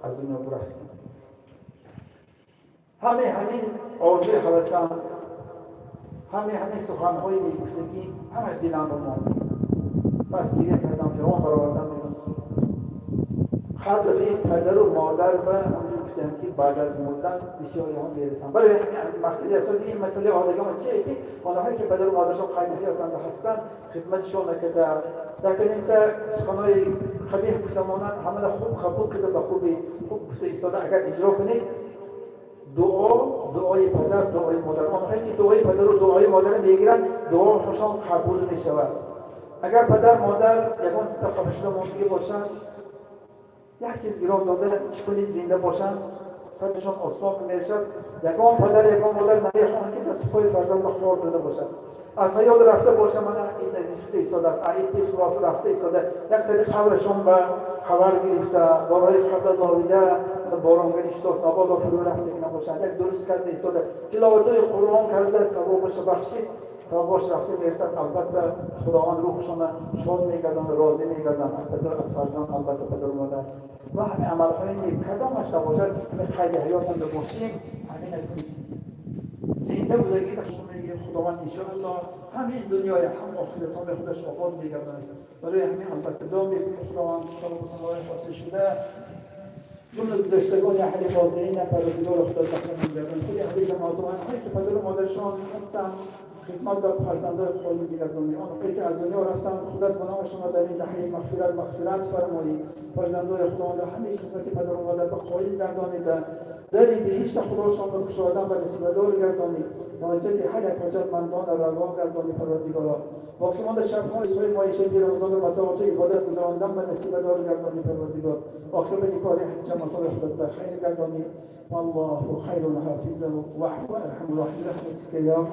از دنیا برفتیم همین آرزوی حوثم همین سخنهای میگفتگی همش دیدم به ما بس دیگه کردم که آن برآوردم میگم خلق پدر و مادر و همونجور گفتم که بعد از مردن بسیاری هم میرسن برای مقصد اساسی این مسئله آدگان چیه که آنهایی که پدر و مادرشان قید حیاتند هستند خدمتشان نکرده در کنیم که سخنهای قبیح گفتمانند همه خوب قبول کرده به خوبی خوب گفته ایستاده اگر اجرا کنید دعای پدر دعای مادر آنهایی که دعای پدر و دعای مادر میگیرن دعاشان قبول میشود اگر پدر مادر یگان چیز خفشده مونده باشند یک چیز گیران داده کنید زنده باشند سرشان آسمان میرشد یگان پدر یگان مادر نمیخواهند که دست پای فرزند خار زده باشد از یاد رفته باشه من این نزدیک ایستاده است عید پیش رفته ایستاده یک سری خبرشون به خبر گرفته بارهای خبر داویده باران گریشتاست آباد فرو رفته که نباشد یک درست کرده ایستاده تلاوتای قرآن کرده ثوابش بخشید ثوابش رفته میرسد البته خداوند روحشان شاد میگردن راضی میگردن از پدر از فرزند البته پدر و مادر و همین عملهای نیک کدامش نباشد خیلی حیاتند باشیم همین زنده بودگی در شما میگه خداوند انشاءالله همین دنیای هم آخرت هم به خودش آباد میگردن برای همین البته دام میکنیم خداوند صلوات حاصل شده جمله گذشتگان اهل حاضرین پروردگار خدا بخشنده میگردن خود اهل جماعت و آنهایی که پدر و مادرشان هستند خدمت به فرزندان خواهی میگردانی آنهایی که از دنیا رفتند خدا گناهشان را در این دهه مغفرت فرمایی فرزندان خداوند همیشه خدمت پدر و مادر به خواهی میگردانید در این بهشت خداشان را گشادن و نصیبه‌دار گردانید حاجت هر یک حاجتمندان را روا گردانید پروردگارا باقی مانده شب‌های سوی معیشت رمضان و مطاعات و عبادت گذراندن و نصیبه‌دار گردانید پروردگار آخر به نیکاری جماعت خودت به خیر گردانید والله خیر حافظ و ارحم الراحمین برحمتك یا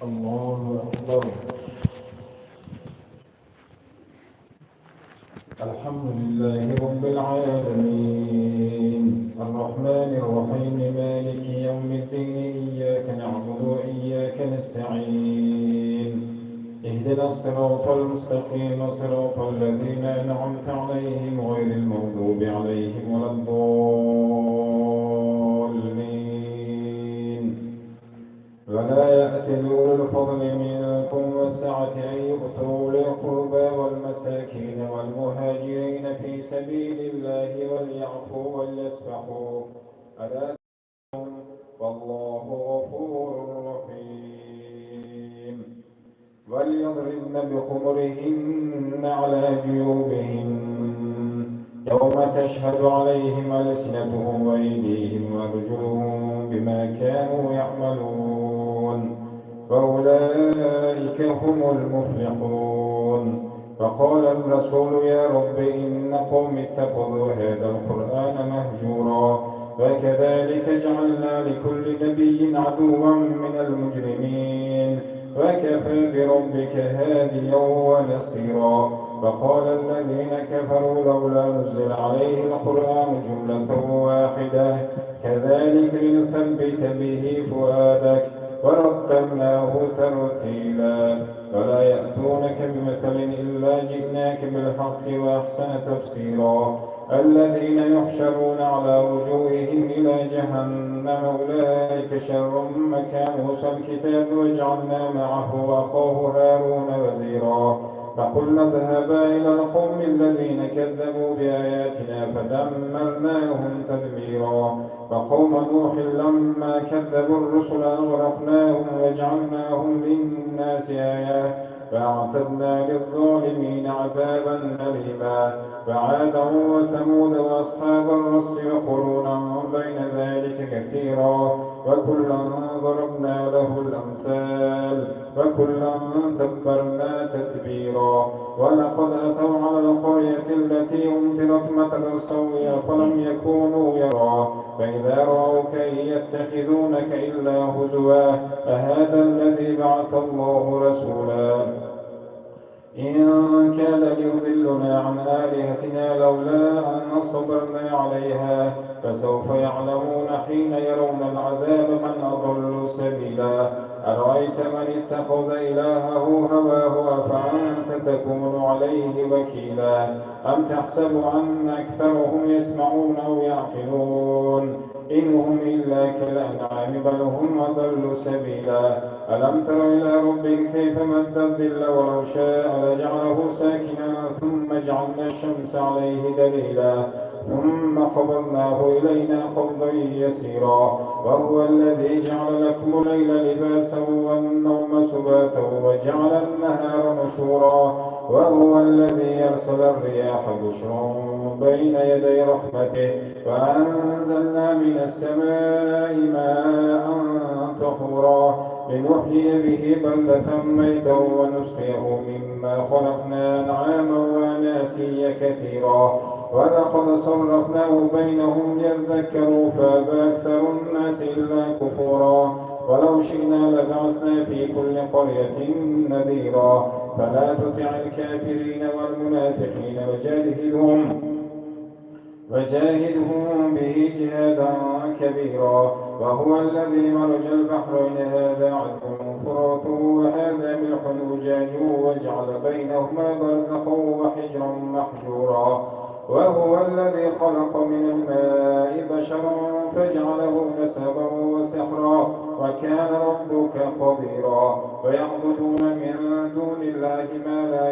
الله أكبر الحمد لله رب العالمين الرحمن الرحيم مالك يوم الدين إياك نعبد وإياك نستعين اهدنا الصراط المستقيم صراط الذين أنعمت عليهم غير المغضوب عليهم ولا الضالين ولا يأتل أولو الفضل منكم والسعة أن يؤتوا أولي القربى والمساكين والمهاجرين في سبيل الله وليعفوا وليصفحوا ألا تحبون والله غفور رحيم وليضربن بخمرهن على جيوبهن يوم تشهد عليهم ألسنتهم وأيديهم وأرجلهم بما كانوا يعملون وأولئك هم المفلحون. فقال الرسول يا رب إن قوم اتخذوا هذا القرآن مهجورا، وكذلك جعلنا لكل نبي عدوا من المجرمين، وكفى بربك هاديا ونصيرا. فقال الذين كفروا لولا نزل عليه القرآن جملة واحدة كذلك لنثبت به فؤادك ورتلناه ترتيلا. ولا يأتونك بمثل إلا جئناك بالحق وأحسن تفسيرا. الذين يحشرون على وجوههم إلى جهنم أولئك شر مكان وصل الكتاب وجعلنا معه أخاه هارون وزيرا. فقلنا اذهبا إلى القوم الذين كذبوا بآياتنا فدمرناهم تدميرا. وقوم نوح لما كذبوا الرسل أغرقناهم وجعلناهم للناس آية فأعتدنا للظالمين عذابا أليما. وعادا وثمود وأصحاب الرس وقرونا بين ذلك كثيرا وكلا ضربنا له الأمثال وكلا تبرنا تتبيرا. ولقد أتوا على القرية التي أمطرت مطر السوء فلم يكونوا يرى فإذا رأوك إن يتخذونك إلا هزوا أهذا الذي بعث الله رسولا. إن كاد ليضلنا عن آلهتنا لولا أن صبرنا عليها فسوف يعلمون حين يرون العذاب من أضل سبيلا. أرأيت من اتخذ إلهه هواه أفأنت تكون عليه وكيلا أم تحسب أن أكثرهم يسمعون أو يعقلون إن هم إلا كالأنعام بل هم أضل سبيلا. ألم تر إلى ربك كيف مد الظل ولو شاء لجعله ساكنا ثم جعلنا الشمس عليه دليلا ثم قبضناه إلينا قبضا يسيرا. وهو الذي جعل لكم الليل لباسا والنوم سباتا وجعل النهار نشورا. وهو الذي يرسل الرياح بشرا بين يدي رحمته وأنزلنا من السماء ماء طهورا لنحيي به بلدة ميتا ونسقيه مما خلقنا أنعاما وأناسيا كثيرا. ولقد صرفناه بينهم ليذكروا فأبى أكثر الناس إلا كفورا. ولو شئنا لبعثنا في كل قرية نذيرا فلا تطع الكافرين والمنافقين وجاهدهم به جهادا كبيرا. وهو الذي مرج البحرين هذا عذب فرات وهذا ملح أجاج وجعل بينهما برزخا وحجرا محجورا. وهو الذي خلق من الماء بشرا فجعله نسبا وسحرا وكان ربك قديرا. ويعبدون من دون الله ما لا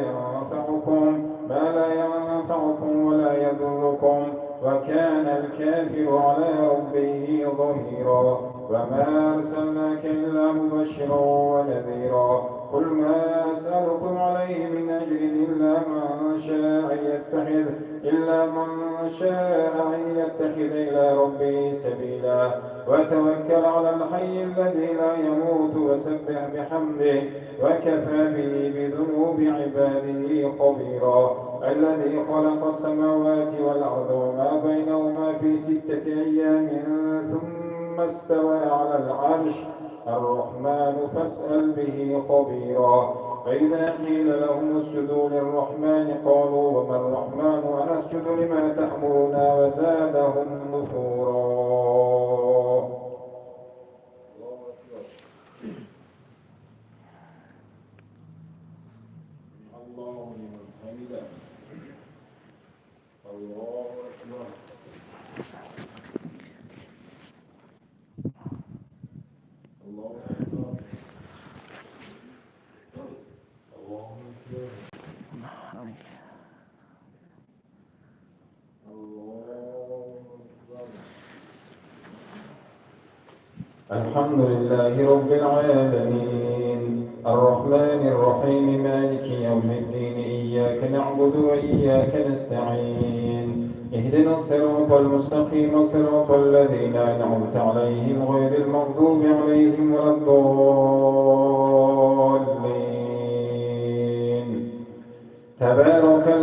ينفعكم ولا يضركم وكان الكافر على ربه ظهيرا. وما أرسلناك إلا مبشرا ونذيرا. قل ما أسألكم عليه من أجر إلا من شاء أن يتخذ إلى ربه سبيلا. وتوكل على الحي الذي لا يموت وسبح بحمده وكفى به بذنوب عباده خبيرا. الذي خلق السماوات والأرض وما بينهما في 6 أيام ثم استوى على العرش الرحمن فاسأل به خبيرا. فإذا قيل لهم اسجدوا للرحمن قالوا وما الرحمن أنسجد لما تأمرنا وزادهم نفورا. الله لمن حمده. الله أكبر. الله أكبر. الله أكبر. الحمد لله رب العالمين الرحمن الرحيم مالك يوم الدين إياك نعبد وإياك نستعين اهدنا الصراط المستقيم صراط الذين أنعمت عليهم غير المغضوب عليهم ولا الضالين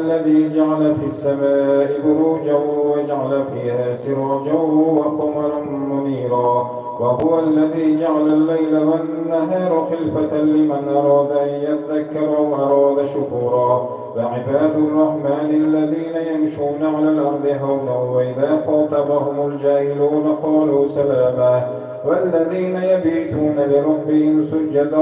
الذي جعل في السماء بروجا وجعل فيها سراجا وقمرا منيرا وهو الذي جعل الليل والنهار خلفة لمن أراد أن يذكر وأراد شكورا وعباد الرحمن الذين يمشون على الأرض هونا وإذا خاطبهم الجاهلون قالوا سلاما والذين يبيتون لربهم سجدا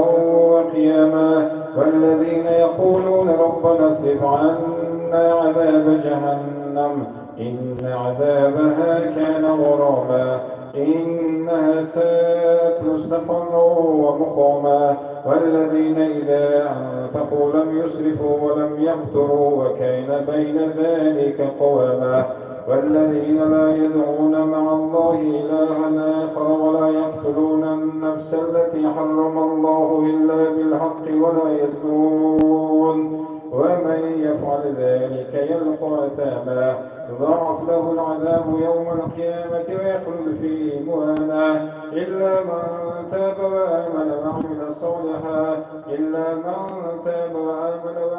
وقياما والذين يقولون ربنا اصرف عنا عذاب جهنم إن عذابها كان غراما إنها ساءت مستقرا ومقاما والذين إذا أنفقوا لم يسرفوا ولم يقتروا وكان بين ذلك قواما والذين لا يدعون مع الله إلها آخر ولا يقتلون النفس التي حرم الله إلا بالحق ولا يزنون ومن يفعل ذلك يلقى أثاما يضاعف له العذاب يوم القيامة ويخلد فيه مهانا إلا من تاب وآمن وعمل صالحا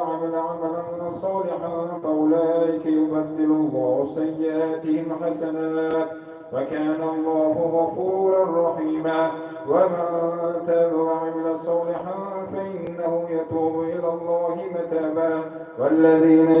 وعمل عملا صالحا فأولئك يبدل الله سيئاتهم حسنات وكان الله غفورا رحيما ومن تاب وعمل صالحا فإنه يتوب إلى الله متابا والذين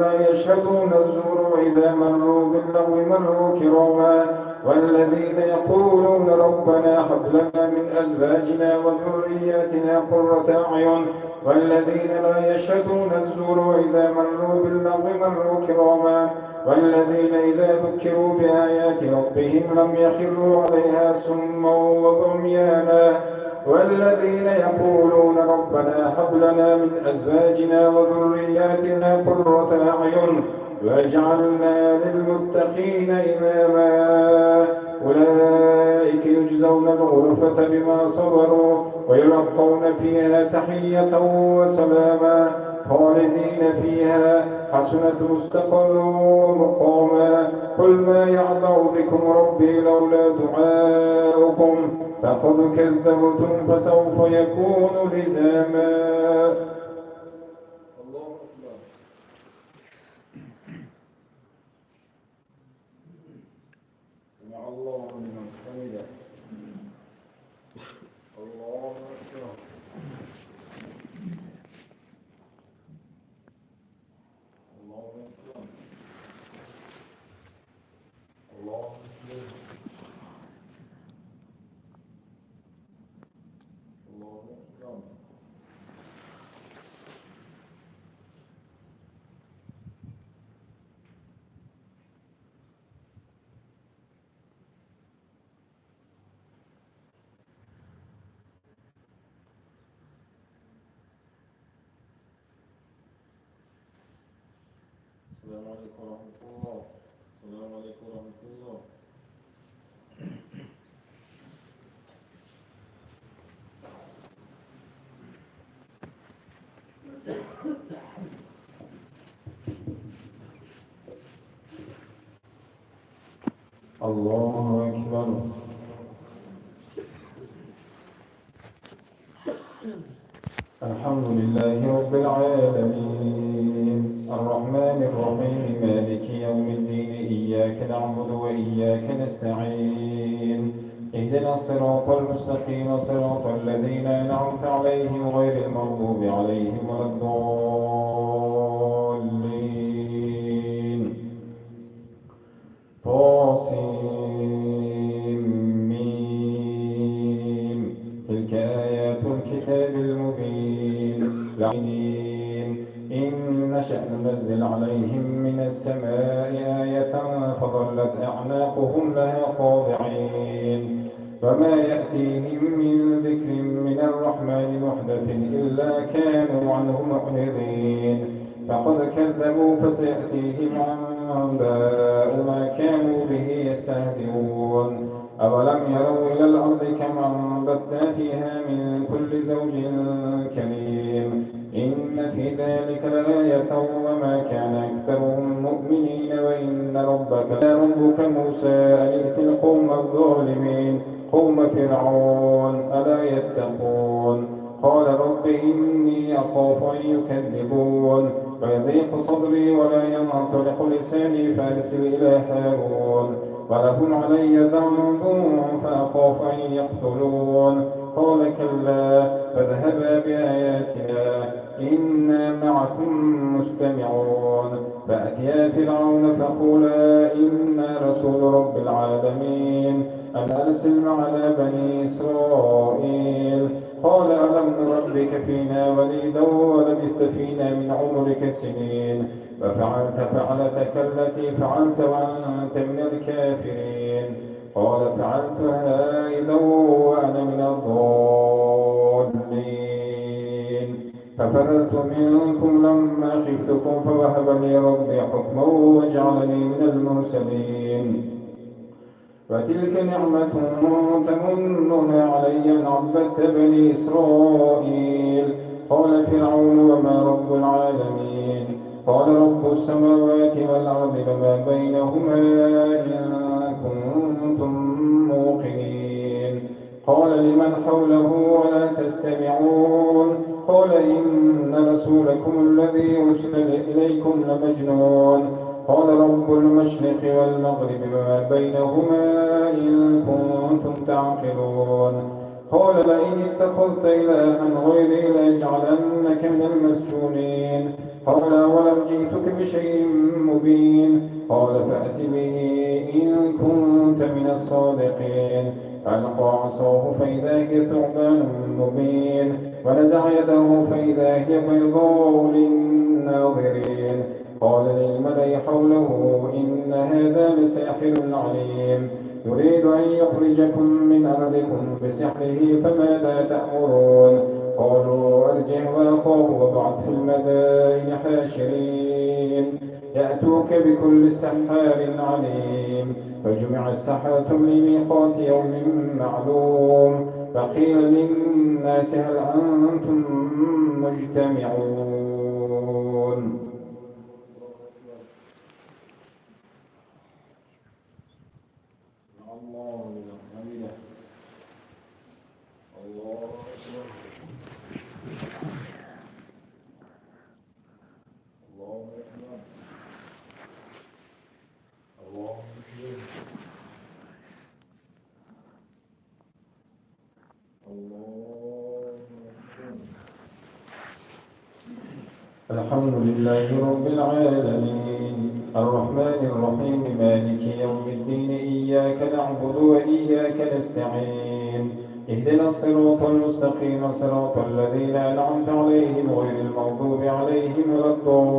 لا يشهدون الزور وإذا مروا باللغو مروا كراما والذين يقولون ربنا هب لنا من أزواجنا وذرياتنا قرة أعين والذين لا يشهدون الزور وإذا مروا باللغو مروا كراما والذين إذا ذكروا بآيات ربهم لم يخروا عليها سما وعميانا والذين يقولون ربنا هب لنا من أزواجنا وذرياتنا قرة أعين واجعلنا للمتقين إماما أولئك يجزون الغرفة بما صبروا ويلقون فيها تحية وسلاما خالدين فيها حسنة مستقرا ومقاما قل ما يعبأ بكم ربي لولا دعاؤكم فقد كذبتم فسوف يكون لزاما. سمع الله لمن حمده. الله أكبر. الله أكبر. الله أكبر. الله أكبر. السلام عليكم ورحمة الله. السلام عليكم ورحمة الله. الله أكبر. الحمد لله رب العالمين الرحمن الرحيم مالك يوم الدين إياك نعبد وإياك نستعين اهدنا الصراط المستقيم صراط الذين أنعمت عليهم غير المغضوب عليهم ولا الضالين. طاسمين تلك آيات الكتاب المبين إن نشأ ننزل عليهم من السماء آية فظلت أعناقهم لها خاضعين وما يأتيهم من ذكر من الرحمن محدث إلا كانوا عنه معرضين فقد كذبوا فسيأتيهم أنباء ما كانوا به يستهزئون أولم يروا إلى الأرض كم أنبتنا فيها من كل زوج كريم إن في ذلك لآية وما كان أكثرهم مؤمنين وإن ربك موسى أن ائت القوم الظالمين قوم فرعون ألا يتقون قال رب إني أخاف أن يكذبون ويضيق صدري ولا ينطلق لساني فأرسل إلى هارون ولهم علي ذنب فأخاف أن يقتلون قال كلا فاذهبا بآياتنا إنا معكم مستمعون فأتيا فرعون فقولا إنا رسول رب العالمين أن أرسل معنا بني إسرائيل قال ألم نربك فينا وليدا ولبثت فينا من عمرك سنين ففعلت فعلتك التي فعلت وأنت من الكافرين قال فعلتها إذا وأنا من الضالين ففررت منكم لما خفتكم فوهب لي ربي حكما وجعلني من المرسلين وتلك نعمة تمنها علي أن عبدت بني إسرائيل قال فرعون وما رب العالمين قال رب السماوات والأرض وما بينهما إن كنتم موقنين قال لمن حوله ولا تستمعون قال إن رسولكم الذي أرسل إليكم لمجنون قال رب المشرق والمغرب وما بينهما إن كنتم تعقلون قال لئن اتخذت إلها غيري لأجعلنك من المسجونين قال ولو جئتك بشيء مبين قال فأت به إن كنت من الصادقين فألقى عصاه فإذا هي ثعبان مبين ونزع يده فإذا هي بيضاء للناظرين قال للملأ حوله إن هذا لساحر عليم يريد أن يخرجكم من أرضكم بسحره فماذا تأمرون قالوا أرجه وأخاه وابعث في المدائن حاشرين يأتوك بكل سحار عليم فجمع السحرة لميقات يوم معلوم فقيل للناس هل أنتم مجتمعون الحمد لله رب العالمين الرحمن الرحيم مالك يوم الدين إياك نعبد وإياك نستعين اهدنا الصراط المستقيم صراط الذين أنعمت عليهم غير المغضوب عليهم ولا الضالين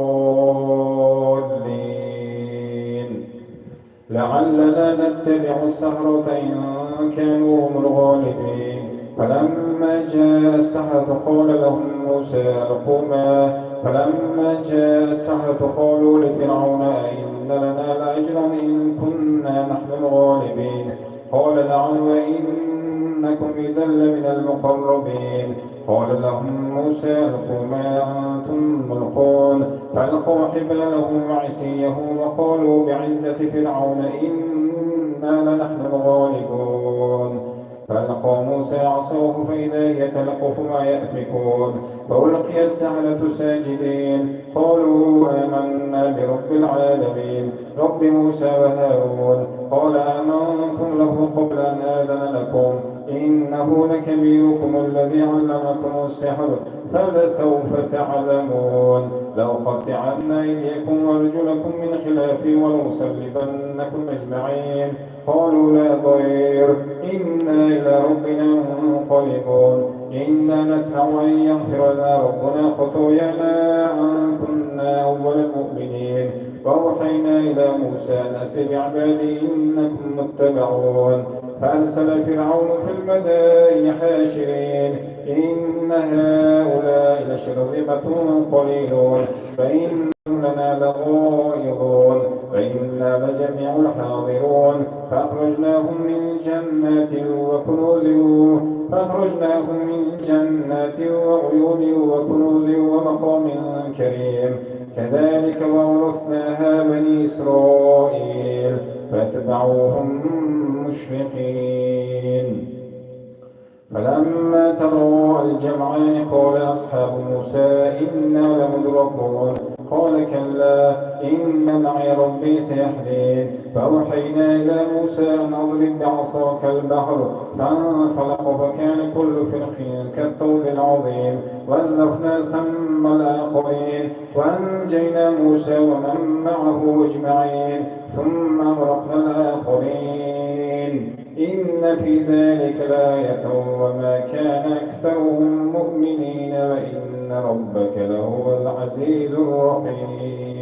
لعلنا نتبع السحرة إن كانوا هم الغالبين فلما جاء السحرة قال لهم موسى ألقوا فلما جاء السحرة قالوا لفرعون أئن لنا لأجرا إن كنا نحن الغالبين قال نعم وإنكم إذا لمن المقربين قال لهم موسى ألقوا ما أنتم ملقون فألقوا حبالهم وعصيهم وقالوا بعزة فرعون إنا لنحن الغالبون فألقى موسى عصاه فإذا هي تلقف ما يأفكون فألقي السحرة ساجدين قالوا آمنا برب العالمين رب موسى وهارون قال آمنتم له قبل أن آذن لكم إنه لكبيركم الذي علمكم السحر فلسوف تعلمون لأقطعن أيديكم وأرجلكم من خلاف ولأصلبنكم أجمعين قالوا لا ضير إنا إلى ربنا منقلبون إنا نتمع أن يغفر لنا ربنا خطايانا أن كنا أول المؤمنين وأوحينا إلى موسى أن أسر بعبادي إنكم متبعون فأرسل فرعون في المدائن حاشرين إن هؤلاء لشرذمة قليلون فإنهم لنا لغائظون وإنا لجميع الحاضرون فأخرجناهم من جنات وعيون وكنوز ومقام كريم كذلك وأورثناها بني إسرائيل فاتبعوهم مشرقين فلما تروا الجمعان قال أصحاب موسى إنا لمدركون قال كلا إن معي ربي سيهدين فأوحينا إلى موسى أن أضرب بعصاك البحر فانفلق فكان كل فرق كالطود العظيم وأزلفنا ثم الآخرين وأنجينا موسى ومن معه أجمعين ثم أغرقنا الآخرين إن في ذلك لآية وما كان أكثرهم مؤمنين وإن ربك لهو العزيز الرحيم.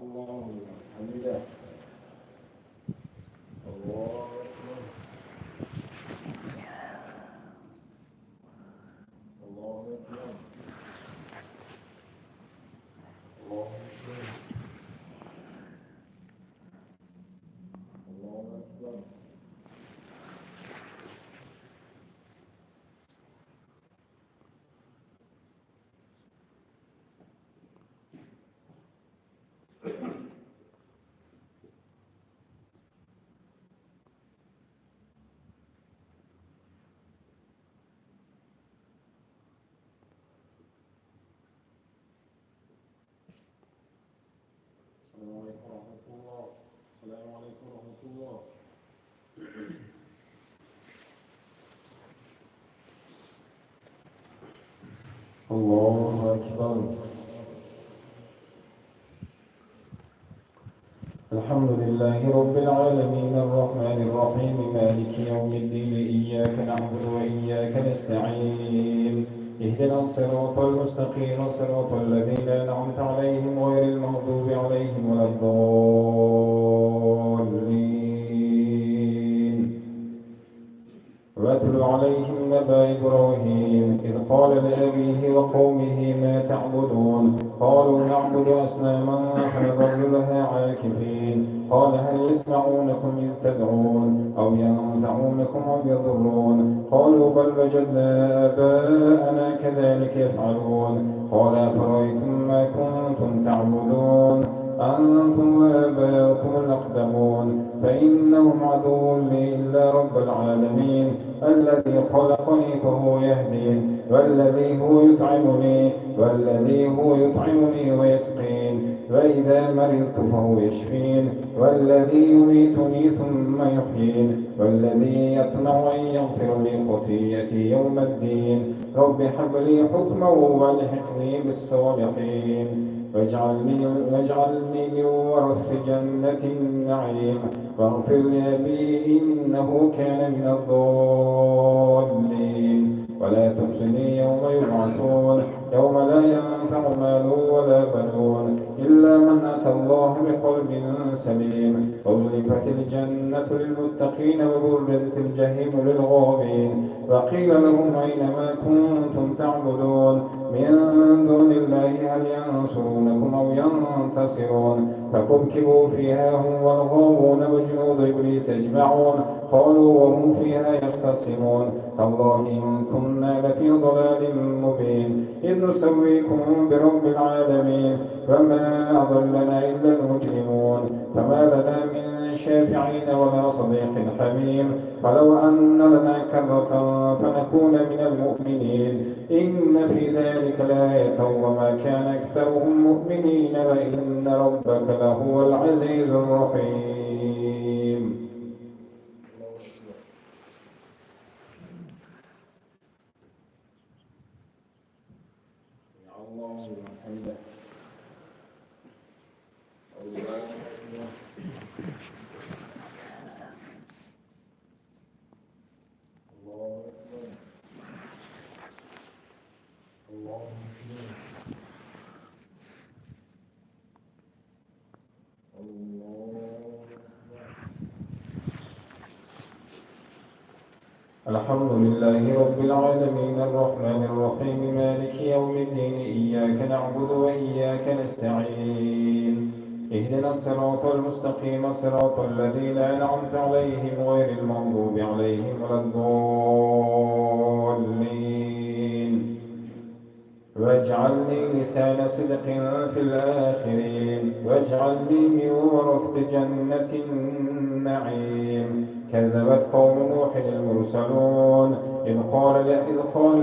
الله حمده الله أكبر الله أكبر الله أكبر السلام عليكم ورحمة الله. السلام عليكم ورحمة الله. الله أكبر. الحمد لله رب العالمين الرحمن الرحيم مالك يوم الدين إياك نعبد وإياك نستعين اهدنا الصراط المستقيم صراط الذين أنعمت عليهم غير المغضوب عليهم ولا الضالين. واتل عليهم نبأ إبراهيم إذ قال لأبيه وقومه ما تعبدون قالوا نعبد أصناما فنظل لها عاكفين قال هل يسمعونكم إذ تدعون أو ينفعونكم أو يضرون قالوا بل وجدنا آباءنا كذلك يفعلون قال أفرأيتم ما كنتم تعبدون أنتم وآباؤكم الأقدمون فإنهم عدو لي إلا رب العالمين الذي خلقني فهو يهدين والذي هو يطعمني ويسقين وإذا مرضت فهو يشفين والذي يميتني ثم يحيين والذي يطمع أن يغفر لي خطيئتي يوم الدين رب هب لي حكما والحقني بالصالحين واجعلني من ورث جنة النعيم واغفر لأبي إنه كان من الضالين ولا تخزني يوم يبعثون يوم لا ينفع مال ولا بنون إلا من أتى الله بقلب سليم وأزلفت الجنة للمتقين وبرزت الجحيم للغابين وقيل لهم أينما كنتم تعبدون من دون الله هل ينصرونكم أو ينتصرون فكبكبوا فيها هم والغاوون وجنود إبليس أجمعون قالوا وهم فيها يختصمون تالله إن كنا لفي ضلال مبين إذ نسويكم برب العالمين وما أضلنا إلا المجرمون فما لنا من شافعين ولا صديق حميم فلو أن لنا كرة فنكون من المؤمنين إن في ذلك لآية وما كان أكثرهم مؤمنين وإن ربك لهو العزيز الرحيم. الله حمده الله أكبر الله أكبر الله أكبر الحمد لله رب العالمين الرحمن الرحيم مالك يوم الدين إياك نعبد وإياك نستعين اهدنا الصراط المستقيم صراط الذين أنعمت عليهم غير المغضوب عليهم ولا الضالين واجعلني لسان صدق في الآخرين واجعلني من ورثة جنة النعيم. كذبت قوم نوح المرسلون إذ قال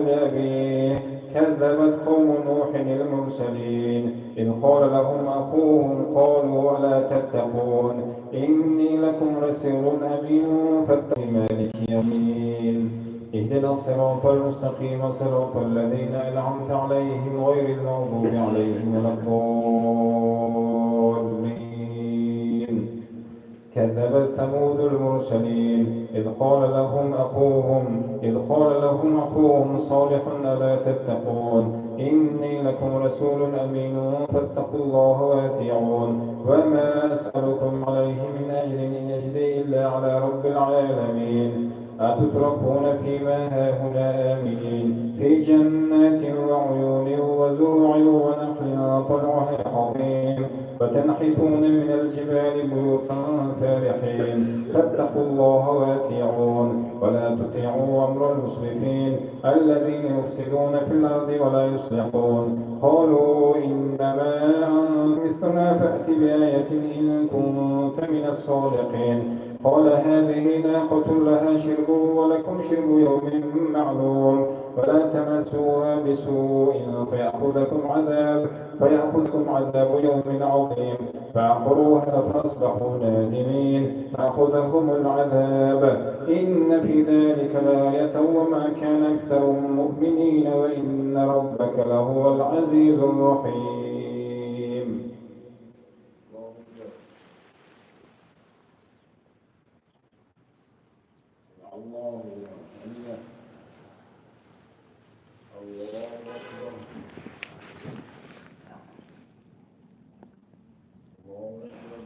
لأبيه كذبت قوم نوح المرسلين إذ قال لهم أخوهم قالوا ألا تتقون إني لكم رسول أمين فاتقوا مالك يمين. اهدنا الصراط المستقيم صراط الذين أنعمت عليهم غير المغضوب عليهم ولا الضالين. كذبت ثمود المرسلين إذ قال لهم أخوهم صالح ألا تتقون إني لكم رسول أمين فاتقوا الله وأطيعون وما أسألكم عليه من أجر إن أجري إلا على رب العالمين. أتتركون فيما هاهنا آمنين في جنات وعيون وزروع ونخل طلعها عظيم وتنحتون من الجبال بيوتا فارحين فاتقوا الله وأطيعون ولا تطيعوا أمر المسرفين الذين يفسدون في الأرض ولا يصلحون. قالوا إنما أنت مثلنا فأت بآية إن كنت من الصادقين. قال هذه ناقة لها شرب ولكم شرب يوم معلوم ولا تمسوها بسوء فيأخذكم عذاب يوم عظيم. فعقروها فأصبحوا نادمين فأخذهم العذاب إن في ذلك لآية وما كان أكثرهم مؤمنين وإن ربك لهو العزيز الرحيم. الله أكبر. الله أكبر. الله أكبر. الله أكبر.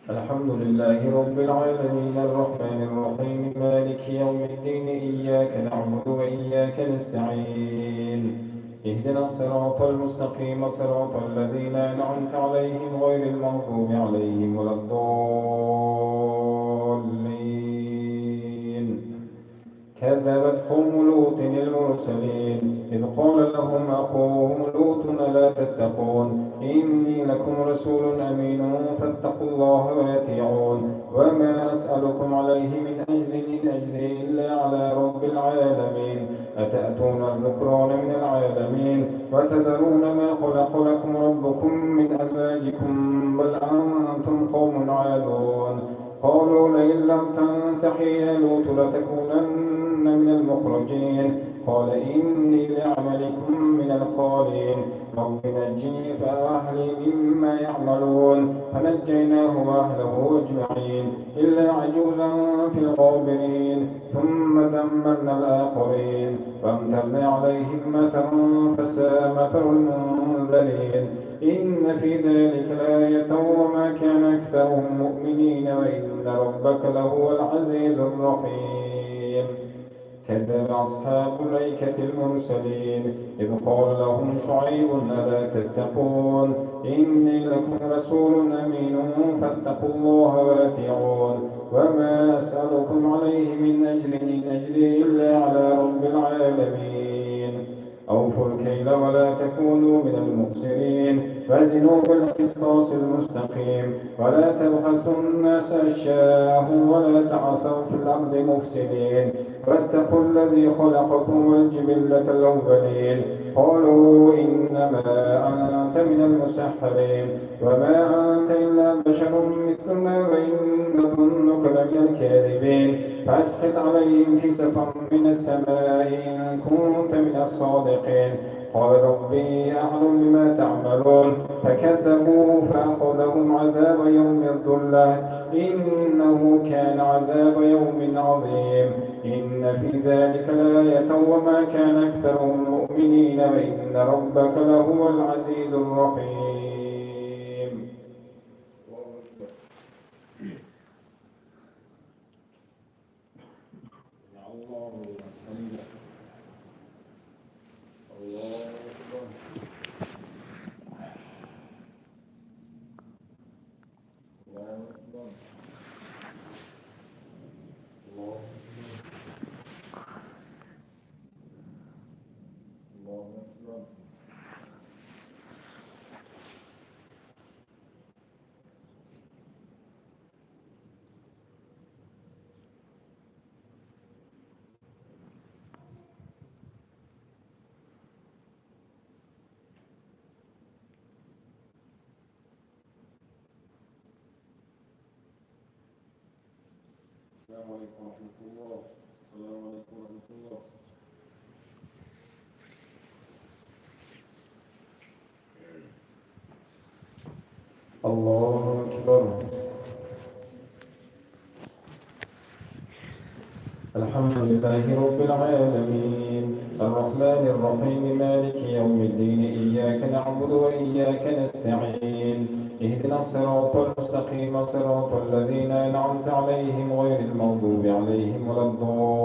الحمد لله رب العالمين الرحمن الرحيم مالك يوم الدين إياك نعبد وإياك نستعين اهدنا الصراط المستقيم صراط الذين أنعمت عليهم غير المغضوب عليهم ولا الضالين. كذبت قوم لوط المرسلين إذ قال لهم أخوهم لوط ألا تتقون إني لكم رسول أمين فاتقوا الله وأطيعون وما أسألكم عليه من أجر إن أجري إلا على رب العالمين. أتأتون الذكران من العالمين وتذرون ما خلق لكم ربكم من أزواجكم بل أنتم قوم عادون. قالوا لئن لم تنته يا لوط لتكونن من المخرجين. قال إني لعملكم من القالين رب نجني فأهلي مما يعملون. فنجيناه وأهله أجمعين إلا عجوزا في الغابرين ثم دمرنا الآخرين وأمطرنا عليهم مطرا فساء مطر المنذرين. إن في ذلك لآية وما كان أكثرهم مؤمنين وإن ربك لهو العزيز الرحيم. كذب أصحاب الأيكة المرسلين إذ قال لهم شعيب ألا تتقون إني لكم رسول أمين فاتقوا الله وأطيعون وما أسألكم عليه من أجر إن أجري إلا على رب العالمين. أوفوا الكيل ولا تكونوا من المخسرين وزنوا بالقسطاس المستقيم ولا تبخسوا الناس أشياءهم ولا تعثوا في الأرض مفسدين واتقوا الذي خلقكم والجبلة الأولين. قالوا إنما أنت من المسحرين وما أنت إلا بشر مثلنا وإن نظنك لمن الكاذبين فأسقط عليهم كسفا من السماء إن كنت من الصادقين. قال ربي أعلم بما تعملون فكذبوه فأخذهم عذاب يوم الظلة إنه كان عذاب يوم عظيم. إن في ذلك لآية وما كان أكثرهم مؤمنين وإن ربك لهو العزيز الرحيم. السلام عليكم ورحمة الله. السلام عليكم ورحمة الله. الله أكبر. الحمد لله رب العالمين الرحمن الرحيم مالك يوم الدين إياك نعبد وإياك نستعين اهدنا الصراط المستقيم صراط الذين أنعمت عليهم غير المغضوب عليهم ولا الضالين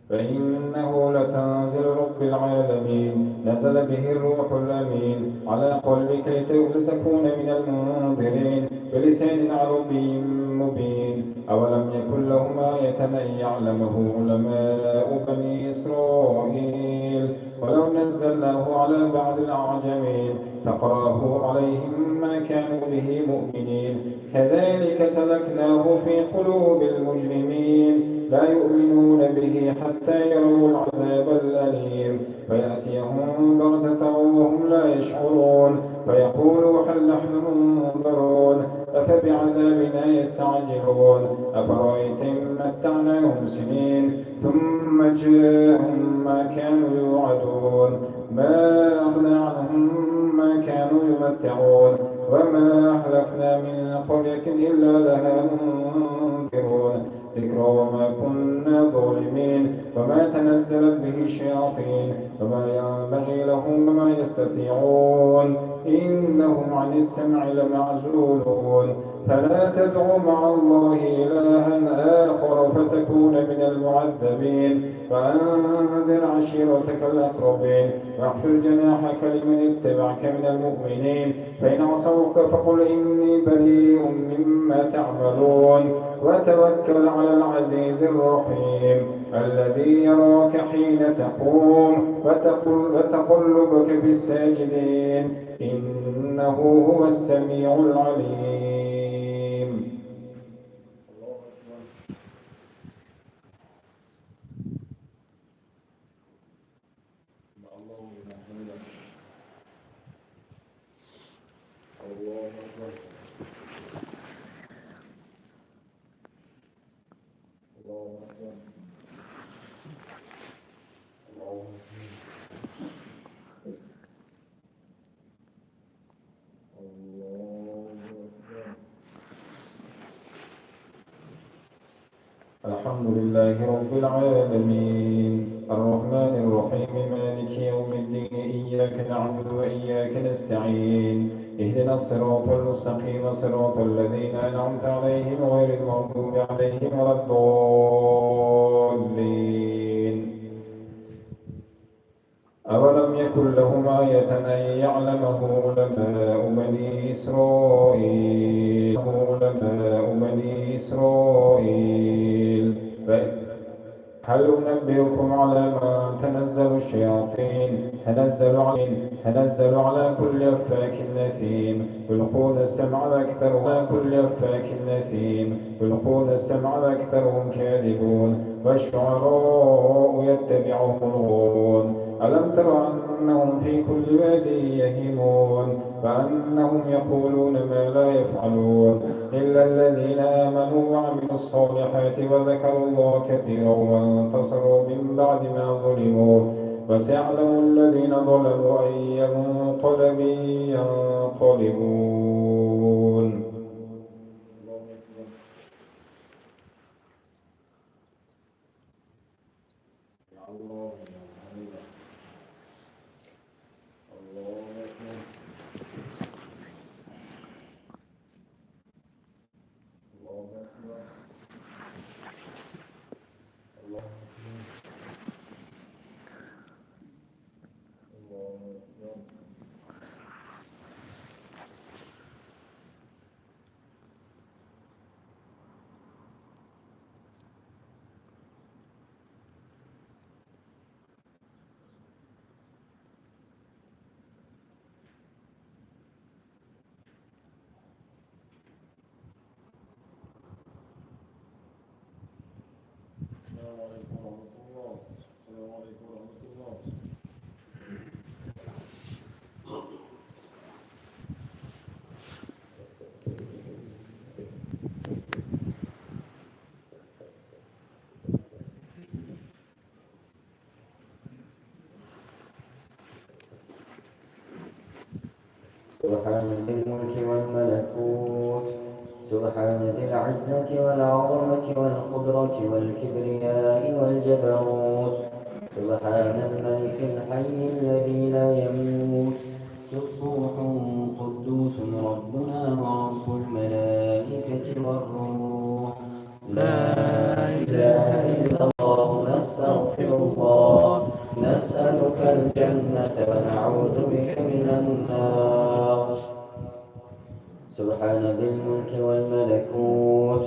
فإنه لتنزل رب العالمين نزل به الروح الأمين على قلبك لتكون من المنذرين بلسان عربي مبين أولم يكن لهم آية أن يعلمه علماء بني إسرائيل ولو نزلناه على بعض الأعجمين فقرأه عليهم ما كانوا به مؤمنين كذلك سلكناه في قلوب المجرمين لا يؤمنون به حتى يروا العذاب الأليم فيأتيهم بغتة وهم لا يشعرون فيقولوا هل نحن منظرون أفبعذابنا يستعجلون أفرأيتم متعناهم سنين ثم جاءهم ما كانوا يوعدون ما أغنى عنهم ما كانوا يمتعون وما أهلكنا من قرية إلا لها منذرون ذكرى وما كنا ظالمين وما تنزلت به الشياطين وما ينبغي لهم وما يستطيعون إنهم عن السمع لمعزولون فلا تدع مع الله إلها آخر فتكون من المعذبين وأنذر عشيرتك الأقربين واخفض جناحك لمن اتبعك من المؤمنين فإن عصوك فقل إني بريء مما تعملون وتوكل على العزيز الرحيم الذي يراك حين تقوم وتقلبك في الساجدين إنه هو السميع العليم. الحمد لله رب العالمين الرحمن الرحيم مالك يوم الدين إياك نعبد وإياك نستعين اهدنا الصراط المستقيم صراط الذين أنعمت عليهم غير المغضوب عليهم ولا الضالين أولم يكن لهم آية أن يعلمه علماء بني إسرائيل هل أنبئكم على من تنزل الشياطين تنزل على كل أفاك أثيم يلقون السمع وأكثرهم كاذبون والشعراء يتبعهم الغاوون ألم تر أنهم في كل واد يهيمون وأنهم يقولون ما لا يفعلون إلا الذين آمنوا وعملوا الصالحات وذكروا الله كثيرا وانتصروا من بعد ما ظلموا وسيعلم الذين ظلموا أي منقلب ينقلبون. سبحان ذي الملك والملكوت سبحان ذي العزة والعظمة والقدرة والكبرياء والجبروت سبحان الملك الحي الذي لا يموت سبوح قدوس ربنا ورب الملائكة والروح لا إله إلا الله نستغفر الله نسألك الجنة ونعوذ بك من النار سبحان ذي الملك والملكوت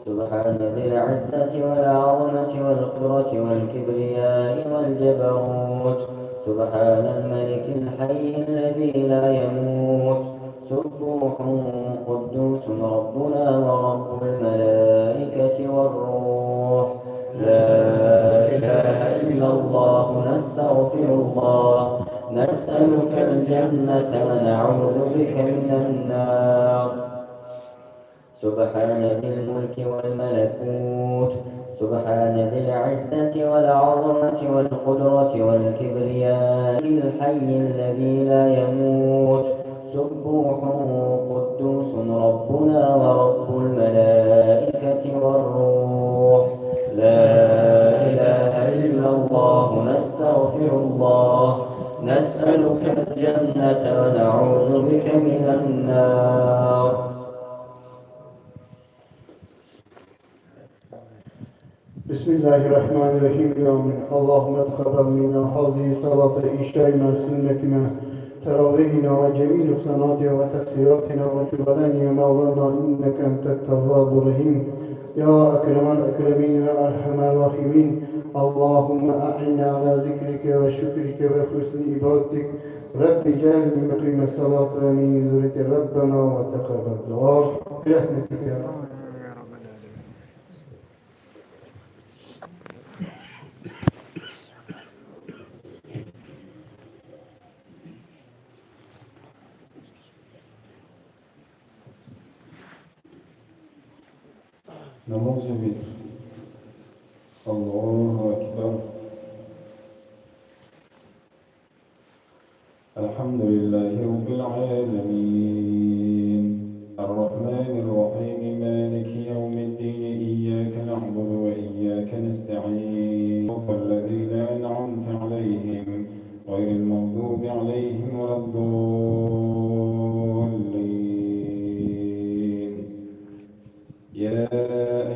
سبحان ذي العزة والعظمة والقدرة والكبرياء والجبروت سبحان الملك الحي الذي لا يموت سبوح قدوس ربنا ورب الملائكة والروح لا إله إلا الله نستغفر الله نسألك الجنة ونعوذ بك من النار سبحان ذي الملك والملكوت سبحان ذي العزة والعظمة والقدرة والكبرياء الحي الذي لا يموت سبوح قدوس ربنا ورب الملائكة والروح لا إله إلا الله نستغفر الله نسألك الجنة ونعوذ بك من النار بسم الله الرحمن الرحيم آمين اللهم تقبل منا هذه صلاة عشاءنا سنتنا تراويحنا وجميع نقصاناتنا وتقصيراتنا وتب علينا يا مولانا إنك أنت التواب الرحيم يا أكرم الأكرمين وأرحم الراحمين اللهم أعنا على ذكرك وشكرك وحسن عبادتك رب اجعلني مقيم الصلاة ومن ذرية ربنا وتقبل دعاء برحمتك يا رب. Namaz bitir. Allahu Ekber. Elhamdülillahi Rabbil alemin. Errahmanirrahim. Maliki yevmiddin. İyyâke na'budu ve iyyâke nesta'in. Vellezîne en'amte aleyhim. Gayril mağdubi aleyhim veleddâllin. يا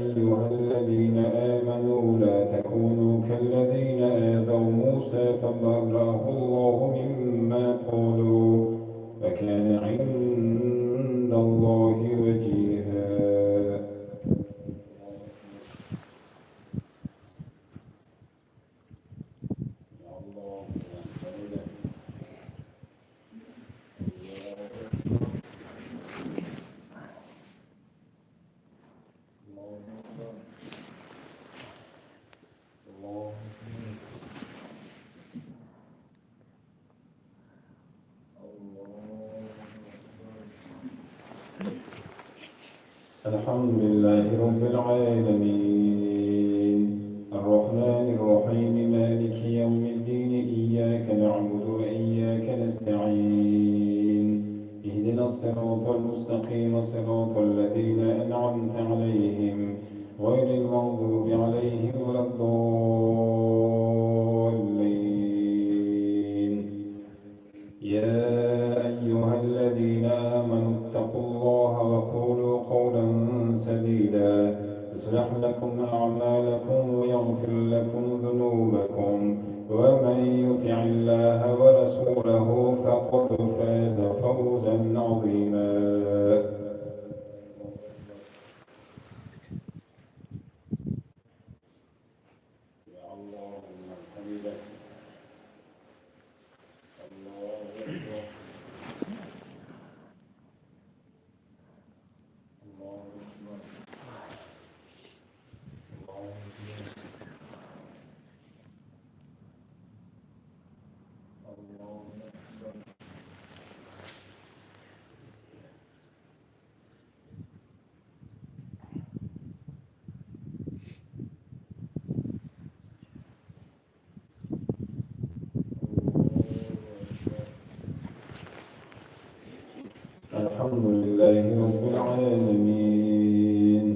أيها الذين آمنوا لا تكونوا كالذين آذوا موسى فبرأه الله مما قالوا وكان عند الله وجيها الحمد لله رب العالمين الرحمن الرحيم مالك يوم الدين إياك نعبد وإياك نستعين اهدنا الصراط المستقيم صراط الذين أنعمت عليهم غير المغضوب عليهم ولا الضالين يا أيها الذين آمنوا اتقوا الله وقولوا قولا سديدا يصلح لكم أعمالكم ويغفر لكم ذنوبكم ومن يطع الله ورسوله فقد فاز فوزا عظيما الحمد لله رب العالمين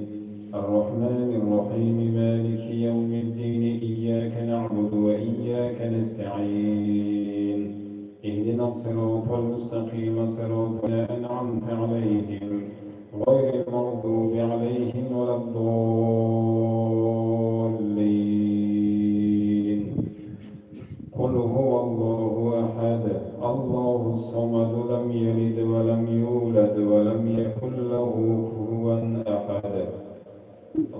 الرحمن الرحيم مالك يوم الدين إياك نعبد وإياك نستعين اهدنا الصراط المستقيم صراط الذين أنعمت عليهم غير المغضوب عليهم ولا الضالين قل هو الله أحد الله الصمد لم يلد ولم يولد ولم يكن له كفوا أحد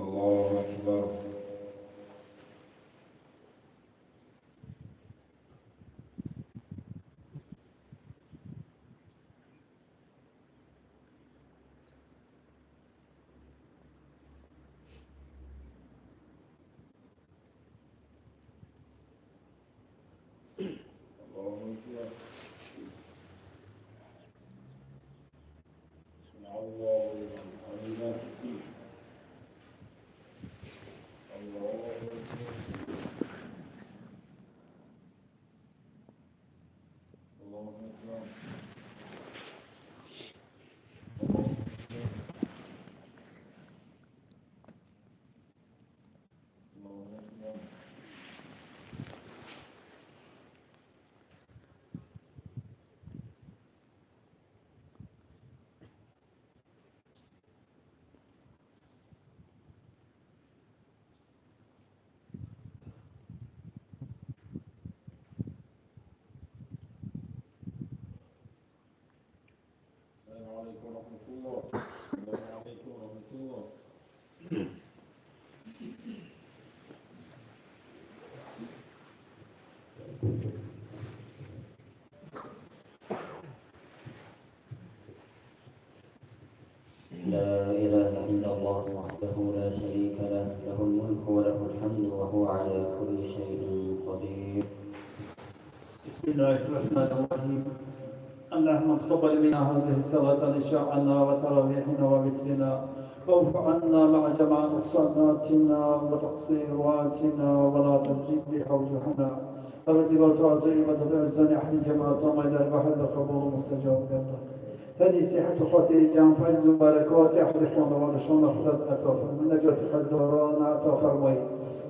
الله أكبر الله أكبر سمع الله لمن حمده الله أكبر الله أكبر الله أكبر السلام عليكم ورحمة الله السلام عليكم ورحمة الله لا إله إلا الله وحده لا شريك له له الملك وله الحمد وهو على كل شيء قدير. بسم الله الرحمن الرحيم. اللهم تقبل منا هذه الصلاة إشاعنا وتراويحنا ووترنا، واعف عنا مع جميع نقصاناتنا وتقصيراتنا ولا تزيد بها وجوهنا. الرد والتعطي وتعزني أحد جماعة إلى البحر قبول مستجاب الله. ثاني صحة خاطر جان فيض وبركات أحد خانوادشان خدت عطا فرمای، نجات خزداران عطا فرمای،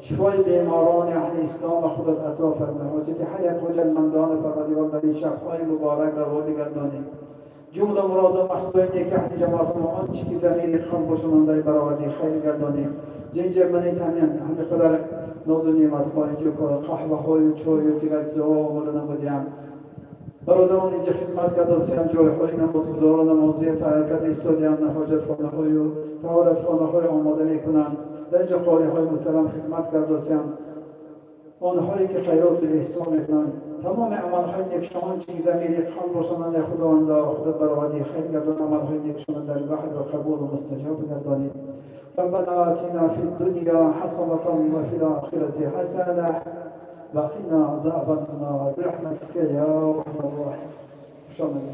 شفای بیماران اهل اسلام خودت عطا فرمای، حاجت حیات و جلمندان پروردگار در این شب‌های مبارک روا بگردانی. جمله مراد و مقصود که اهل جماعت ما آنچه که ضمیر خان باشوننده برآوردی خیر گردانی. جنجر من تامین همه خدا ناز و نعمت با اینجا قهوه های و چای و دیگر چیزها آماده نمودیم. برادران اینجا خدمت کردن جایهای نمازگزاران نمازی حرکت ایستادیان حاجت خانه های و طهارت خانه های آماده میکنند. در اینجا قاری های محترم خدمت کردن آنهایی که خیرات و احسان میکنند. تمام عملهای نیکشان چه ضمیر خان باشند خداوند خدا برآوردی خیر گردان عملهای نیکشان در بحر و قبول و مستجاب گردانی. ربنا آتنا في الدنيا حسنة وفي الآخرة حسنة وقنا عذاب النار برحمتك يا أرحم الراحمين.